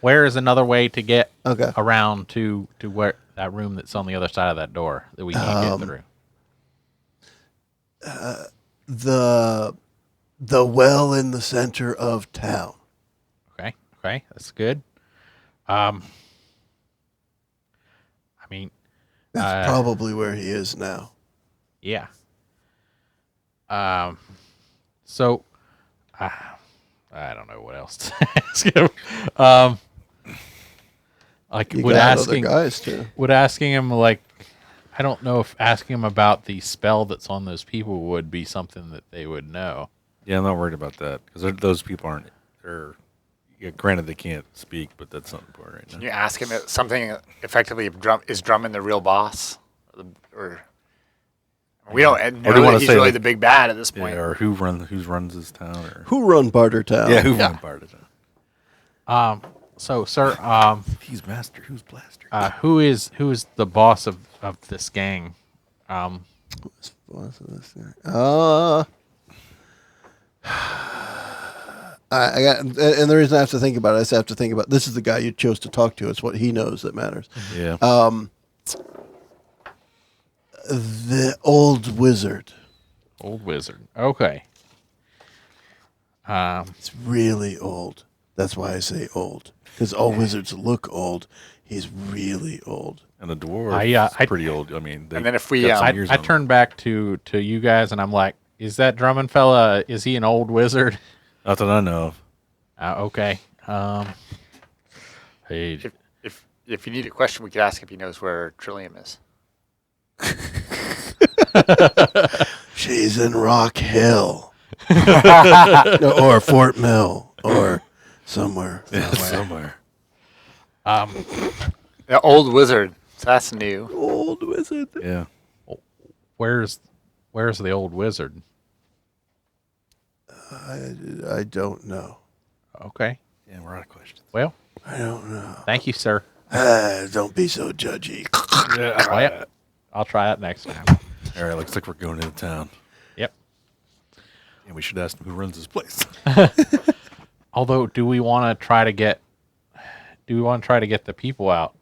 Where is another way to get Okay. around to where that room that's on the other side of that door that we can't get through? The well in the center of town. Okay, that's good. I mean, That's probably where he is now. yeah. So, I don't know what else to ask him. Like, You would got other asking guys too. would asking him like, I don't know if asking him about the spell that's on those people would be something that they would know. Yeah, I'm not worried about that because those people aren't. They're granted they can't speak, but that's not important right Can now. you ask him something effectively? Is Drummond the real boss, or we don't know do you wanna that he's say, really like- the big bad at this point? Yeah, or who runs this town? Or Who run Barter Town? yeah, who runs part of town? So, sir, He's master. Who's blaster? who is the boss of this gang? I got, and the reason I have to think about it, I just have to think about this is the guy you chose to talk to. It's what he knows that matters. Yeah. The old wizard. Old wizard. Okay. It's really old. That's why I say old. Because all wizards look old. He's really old. And the dwarf pretty old. I mean, and then if we, I turn back to you guys, and I'm like, is that Drummond fella? Is he an old wizard? Not that I know of. Okay. Hey, if you need a question, we could ask if he knows where Trillium is. She's in Rock Hill. Or Fort Mill. Or somewhere. Somewhere. The old wizard. So that's new. Old wizard. Yeah. where's the old wizard? I don't know. Okay. Yeah, we're out of questions. Well, I don't know. thank you, sir. Don't be so judgy. Well, I'll try it next time. All right, looks like we're going into town. Yep. And we should ask him who runs this place. Although, do we want to try to get the people out?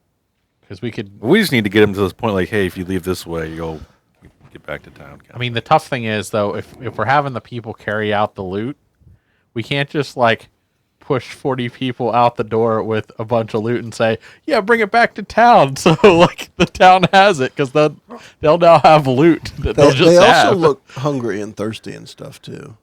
Because we just need to get them to this point, like, hey, if you leave this way, you'll get back to town. I mean, the tough thing is, though, if we're having the people carry out the loot, we can't just, like, push 40 people out the door with a bunch of loot and say, yeah, bring it back to town. So, like, the town has it, because they'll now have loot that they'll just have. They also look hungry and thirsty and stuff, too.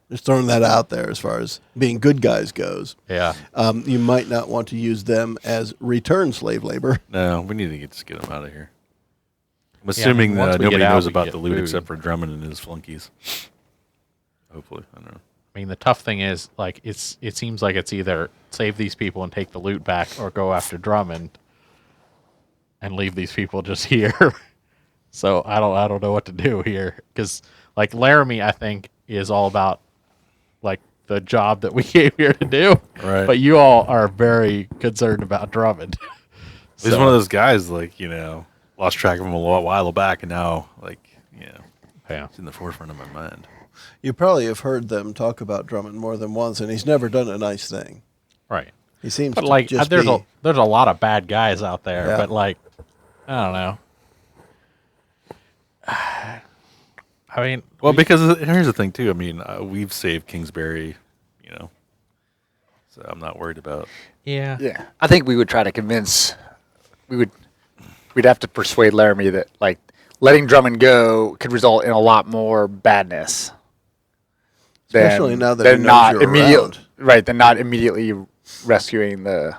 Just throwing that out there as far as being good guys goes. Yeah. You might not want to use them as return slave labor. No, we need to get them out of here. I'm assuming that nobody knows about the loot except for Drummond and his flunkies. Hopefully, I don't know. I mean, the tough thing is, like, it seems like it's either save these people and take the loot back, or go after Drummond and leave these people just here. So I don't know what to do here, because, like, Laramie, I think, is all about, like, the job that we came here to do. Right. But you all are very concerned about Drummond. He's one of those guys, like, lost track of him a while back, and now, like, it's in the forefront of my mind. You probably have heard them talk about Drummond more than once, and he's never done a nice thing. Right. He seems But, to like, just there's be... a lot of bad guys out there, Yeah. but, like, I don't know. I mean... Well, because here's the thing, too. I mean, we've saved Kingsbury, so I'm not worried about... Yeah. Yeah. I think we would try to convince... We'd have to persuade Laramie that, like, letting Drummond go could result in a lot more badness. Especially now that he knows you're around. Right, than not immediately rescuing the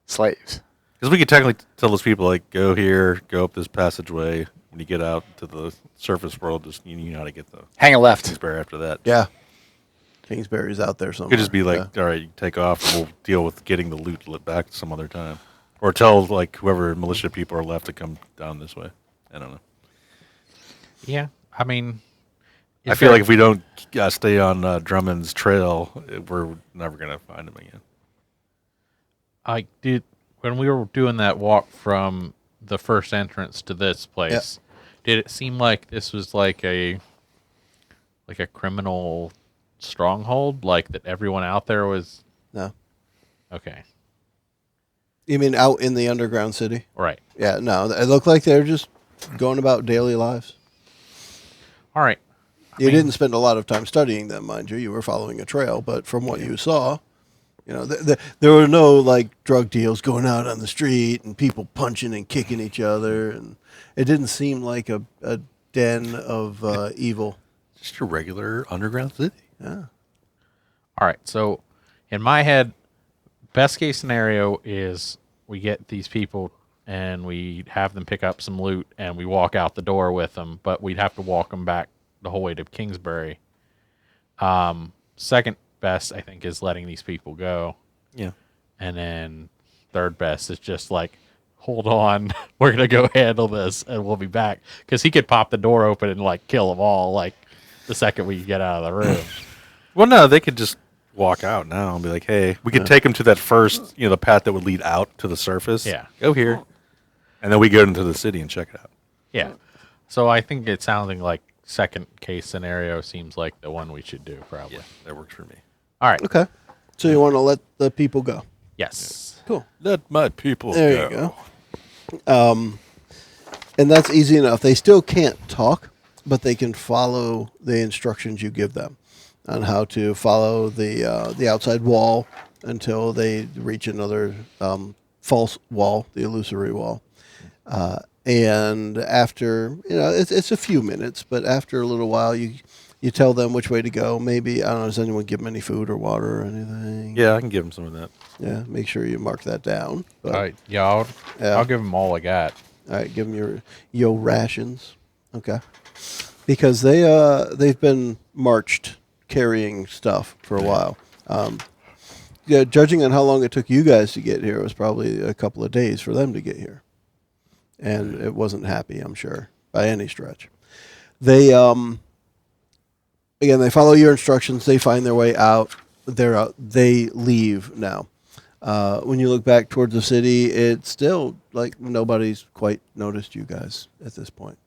slaves. Because we could technically tell those people, like, go here, go up this passageway. When you get out to the surface world, just you know how to get the hang a left. Kingsbury after that. Yeah. Kingsbury's out there somewhere. Could just be like, all right, you take off, and we'll deal with getting the loot back some other time. Or tell, like, whoever militia people are left to come down this way. I don't know. Yeah. I mean... I feel like if we don't stay on Drummond's trail, we're never going to find him again. When we were doing that walk from the first entrance to this place, did it seem like this was like a criminal stronghold, like that everyone out there was? No. Okay. You mean out in the underground city? Right. Yeah, no. It looked like they're just going about daily lives. All right. You didn't spend a lot of time studying them, mind you. You were following a trail, but from what you saw, there were no, like, drug deals going out on the street and people punching and kicking each other, and it didn't seem like a den of evil. Just a regular underground city. Yeah. All right. So, in my head, best case scenario is we get these people and we have them pick up some loot and we walk out the door with them, but we'd have to walk them back the whole way to Kingsbury. Second best, I think, is letting these people go. Yeah. And then third best is just like, hold on, we're going to go handle this and we'll be back. Because he could pop the door open and, like, kill them all, like, the second we get out of the room. Well, no, they could just walk out now and be like, hey, we could take them to that first, the path that would lead out to the surface. Yeah. Go here. And then we go into the city and check it out. Yeah. So I think it's sounding like second case scenario seems like the one we should do, probably. Yeah, that works for me. All right. Okay. So you want to let the people go? Yes. Cool. Let my people There you go. And that's easy enough. They still can't talk, but they can follow the instructions you give them. on how to follow the outside wall until they reach another false wall, the illusory wall. And after, it's a few minutes, but after a little while, you tell them which way to go. Maybe, I don't know, does anyone give them any food or water or anything? Yeah, I can give them some of that. Yeah, make sure you mark that down. But, All right, yeah, I'll give them all I got. all right, give them your rations. Okay. Because they've been marched carrying stuff for a while. Yeah, judging on how long it took you guys to get here, it was probably a couple of days for them to get here. And it wasn't happy, I'm sure, by any stretch. They again, they follow your instructions. They find their way out. They're out. They leave now. When you look back towards the city, it's still like nobody's quite noticed you guys at this point.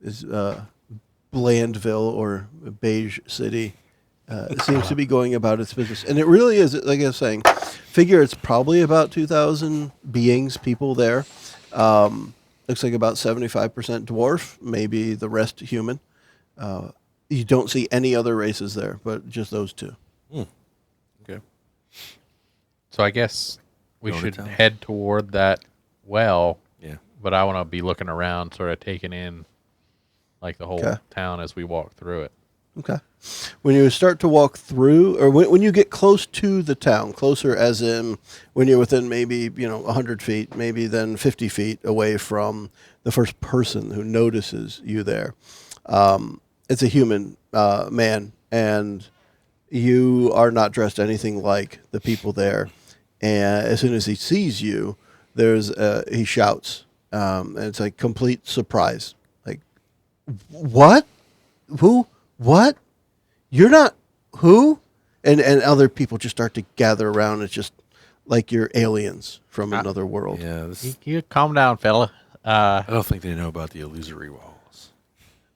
Is Blandville or Beige City seems to be going about its business, and it really is. Like I was saying, figure it's probably about 2,000 beings, people there. Looks like about 75% dwarf, maybe the rest human. You don't see any other races there, but just those two. Okay. So I guess we Go to should town. head toward that well. Yeah. But I want to be looking around, sort of taking in like the whole Okay. town as we walk through it. Okay. When you start to walk through, or when you get close to the town, closer as in when you're within maybe 100 feet, maybe then 50 feet away from the first person who notices you there, it's a human man, and you are not dressed anything like the people there. And as soon as he sees you, he shouts, and it's like complete surprise, like, "What? Who? What? You're not who?" And other people just start to gather around. It's just like you're aliens from another world. Yeah. You calm down, fella. I don't think they know about the illusory walls.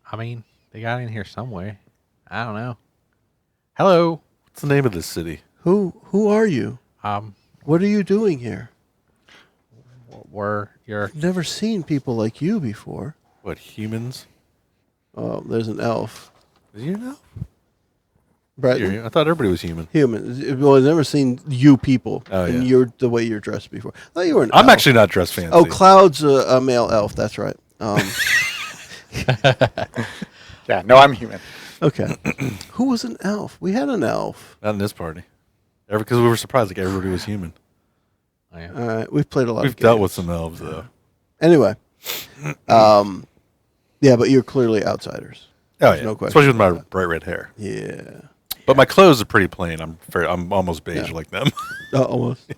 I mean, they got in here some way. I don't know. Hello. What's the name of this city? Who are you? What are you doing here? You're I've never seen people like you before. What, humans? Oh, there's an elf. Is you know? Bretton. I thought everybody was human. Human. Well, I've never seen you people. Oh, and yeah. you're the way you're dressed before. I thought you were an I'm elf. actually not dressed fancy. Oh, Cloud's a male elf. That's right. Yeah, no, I'm human. Okay. Who was an elf? We had an elf. Not in this party. Because we were surprised like everybody was human. oh, yeah. All right. We've played a lot We've of games. dealt with some elves, though. Anyway. Yeah, but you're clearly outsiders. Oh, There's yeah. no question Especially with my about bright red hair. Yeah. But my clothes are pretty plain. I'm almost beige Yeah. like them. Almost.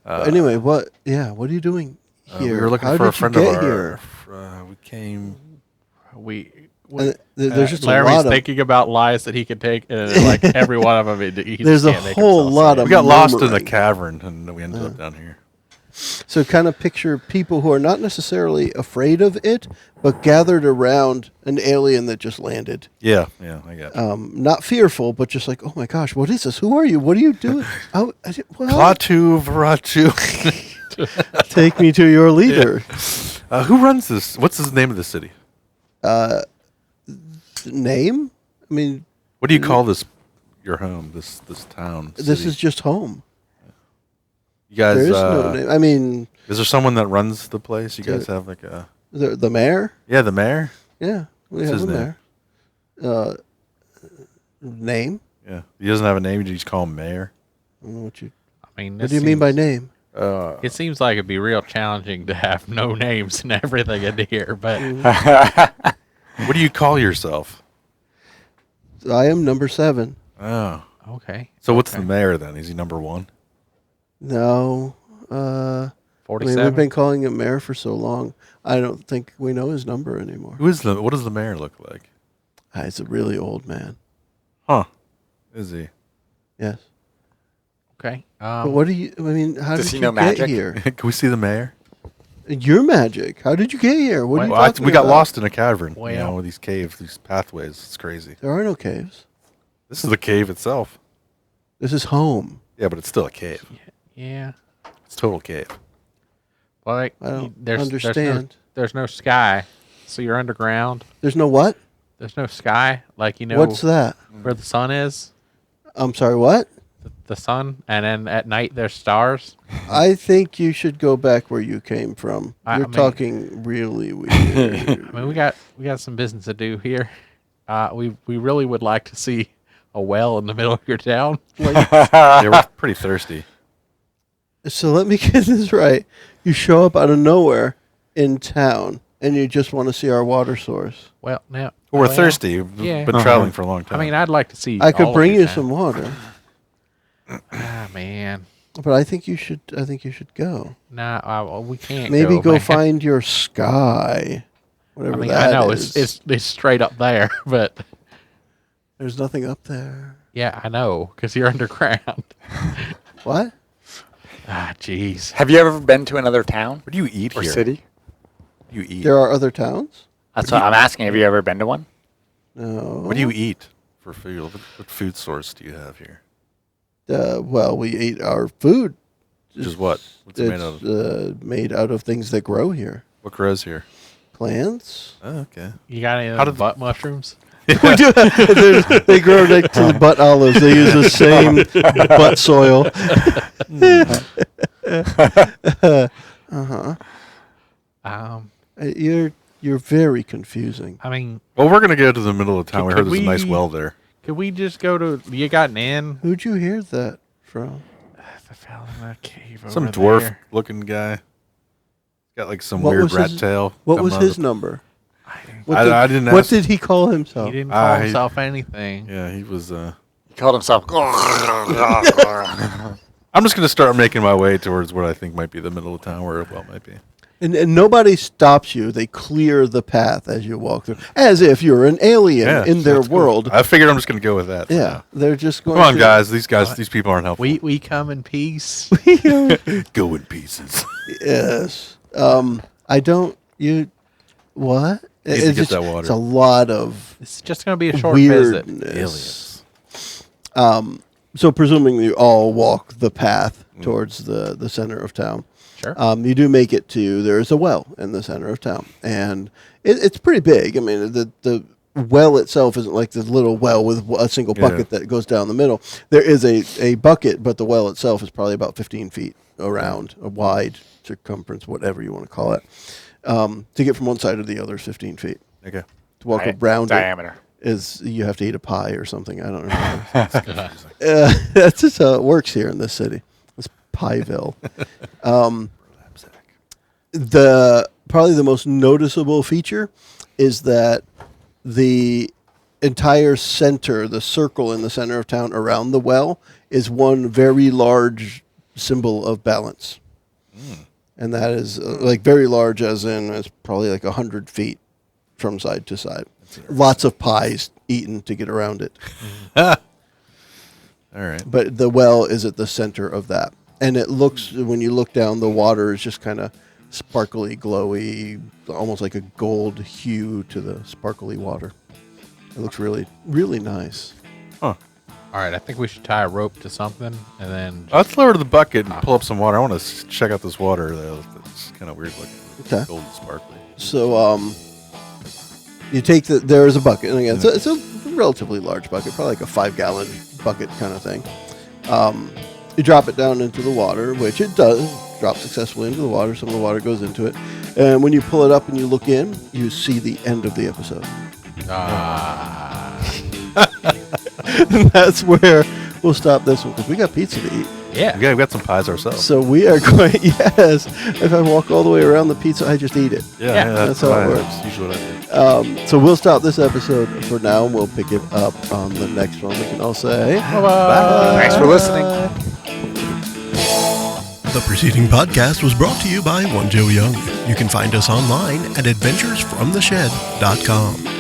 Anyway, what are you doing here? We were looking How for a did you friend get of here? our. We came. There's just a Laramie's lot of thinking about lies that he could take, and like every one of them, he There's a can't make whole himself lot say. of We got lost in the murmuring. cavern, and we ended up down here. So kind of picture people who are not necessarily afraid of it, but gathered around an alien that just landed. Yeah, I got it. Not fearful, but just like, oh my gosh, what is this? Who are you? What are you doing? Well, Klaatu Varatu. take me to your leader. Who runs this? What's the name of the city? Name? I mean, What do you call this? Your home? This town? this city? is just home. You guys. There is no name. I mean, Is there someone that runs the place? You guys have like a. the mayor? Yeah, the mayor. Yeah, we What's have his a name? mayor. Name? Yeah, he doesn't have a name. You just call him mayor. I don't know what you. I mean, What do you mean by name? It seems like it'd be real challenging to have no names and everything in here, but What do you call yourself? I am number 7. Oh, okay. so what's the mayor then? Is he number 1? No. I 47. mean, we've been calling him mayor for so long. I don't think we know his number anymore. What does the mayor look like? He's a really old man. Huh? Is he? Yes. Okay. But what do you? I mean, how Does did he you know get magic? here? Can we see the mayor? Your magic. How did you get here? What are you Well, talking we got about? lost in a cavern. Well- With these caves, these pathways. It's crazy. There are no caves. This is the cave itself. This is home. Yeah, but it's still a cave. yeah. It's total cave. Well, like, I don't there's understand. There's no sky, so you're underground. There's no what? There's no sky, like What's that? where the sun is. I'm sorry, what? The sun, and then at night there's stars. I think you should go back where you came from. I You're mean- talking really weird. I mean, we got some business to do here. We really would like to see a well in the middle of your town. Yeah, we're pretty thirsty. So let me get this right. You show up out of nowhere in town, and you just want to see our water source. Well, now We're thirsty. We've yeah. been traveling for a long I time. mean, I'd like to see. I could all of bring your you town. some water, Man, but I think you should. I think you should go. nah, we can't. Maybe go man. find your sky. Whatever I mean, that I know is. it's straight up there, but There's nothing up there. yeah, I know because you're underground. What? Jeez. Have you ever been to another town what do you eat or here? city? What do you eat? There are other towns? That's what I'm asking. Have you ever been to one? No. What do you eat for food? What food source do you have here? Well, we ate our food. Which is what? What's it made out of? Made out of things that grow here. What grows here? Plants. Oh, okay. You got any How of the did- butt mushrooms? They grow next to the butt olives. They use the same butt soil. You're very confusing. I mean, Well, we're gonna go to the middle of town. We Could heard there's a nice we- well there. could we just go to? You got an inn? Who'd you hear that from? The fella in the cave Some over dwarf there. looking guy. Got like some What weird was rat his- tail. What coming was out his of- number? I didn't What ask. did he call himself? He didn't call he- himself anything. Yeah, he was. He called himself. I'm just gonna start making my way towards what I think might be the middle of town, where a well might be. And nobody stops you. They clear the path as you walk through, as if you're an alien Yeah, in their that's cool. world. I figured I'm just gonna go with that. for Yeah, now. they're just going. Come on, to- guys. These people aren't helpful. We come in peace. go in pieces. Yes. I don't. You. What? Need to get that water. It's a lot of It's just gonna be a short visit. weirdness. Aliens. So presuming you all walk the path towards the center of town. Sure. You do make it to, there's a well in the center of town. And it's pretty big. I mean, the well itself isn't like the little well with a single bucket that goes down the middle. There is a bucket, but the well itself is probably about 15 feet around, a wide circumference, whatever you want to call it. To get from one side to the other is 15 feet. Okay. To walk around diameter. it is, you have to eat a pie or something. I don't remember. That's just how it works here in this city. It's Pieville. Probably the most noticeable feature is that the entire center, the circle in the center of town around the well, is one very large symbol of balance. And that is like very large, as in it's probably like 100 feet from side to side. Lots of pies eaten to get around it. All right. But the well is at the center of that. And it looks, when you look down, the water is just kind of sparkly, glowy, almost like a gold hue to the sparkly water. It looks really, really nice. Huh. All right, I think we should tie a rope to something and then. Let's lower to the bucket and pull up some water. I want to check out this water. It's kind of weird looking. Okay. Gold and sparkly. So, you take there is a bucket, and again, it's a relatively large bucket, probably like a 5-gallon bucket kind of thing. You drop it down into the water, which it does drop successfully into the water. Some of the water goes into it, and when you pull it up and you look in, you see the end of the episode. That's where we'll stop this one because we got pizza to eat. Yeah. We've got some pies ourselves. So we are going. Yes, if I walk all the way around the pizza, I just eat it. Yeah, that's how it works. That's usually what I do. So we'll stop this episode for now, and we'll pick it up on the next one. We can all say Bye-bye. Thanks for listening. The preceding podcast was brought to you by One Joe Young. You can find us online at adventuresfromtheshed.com.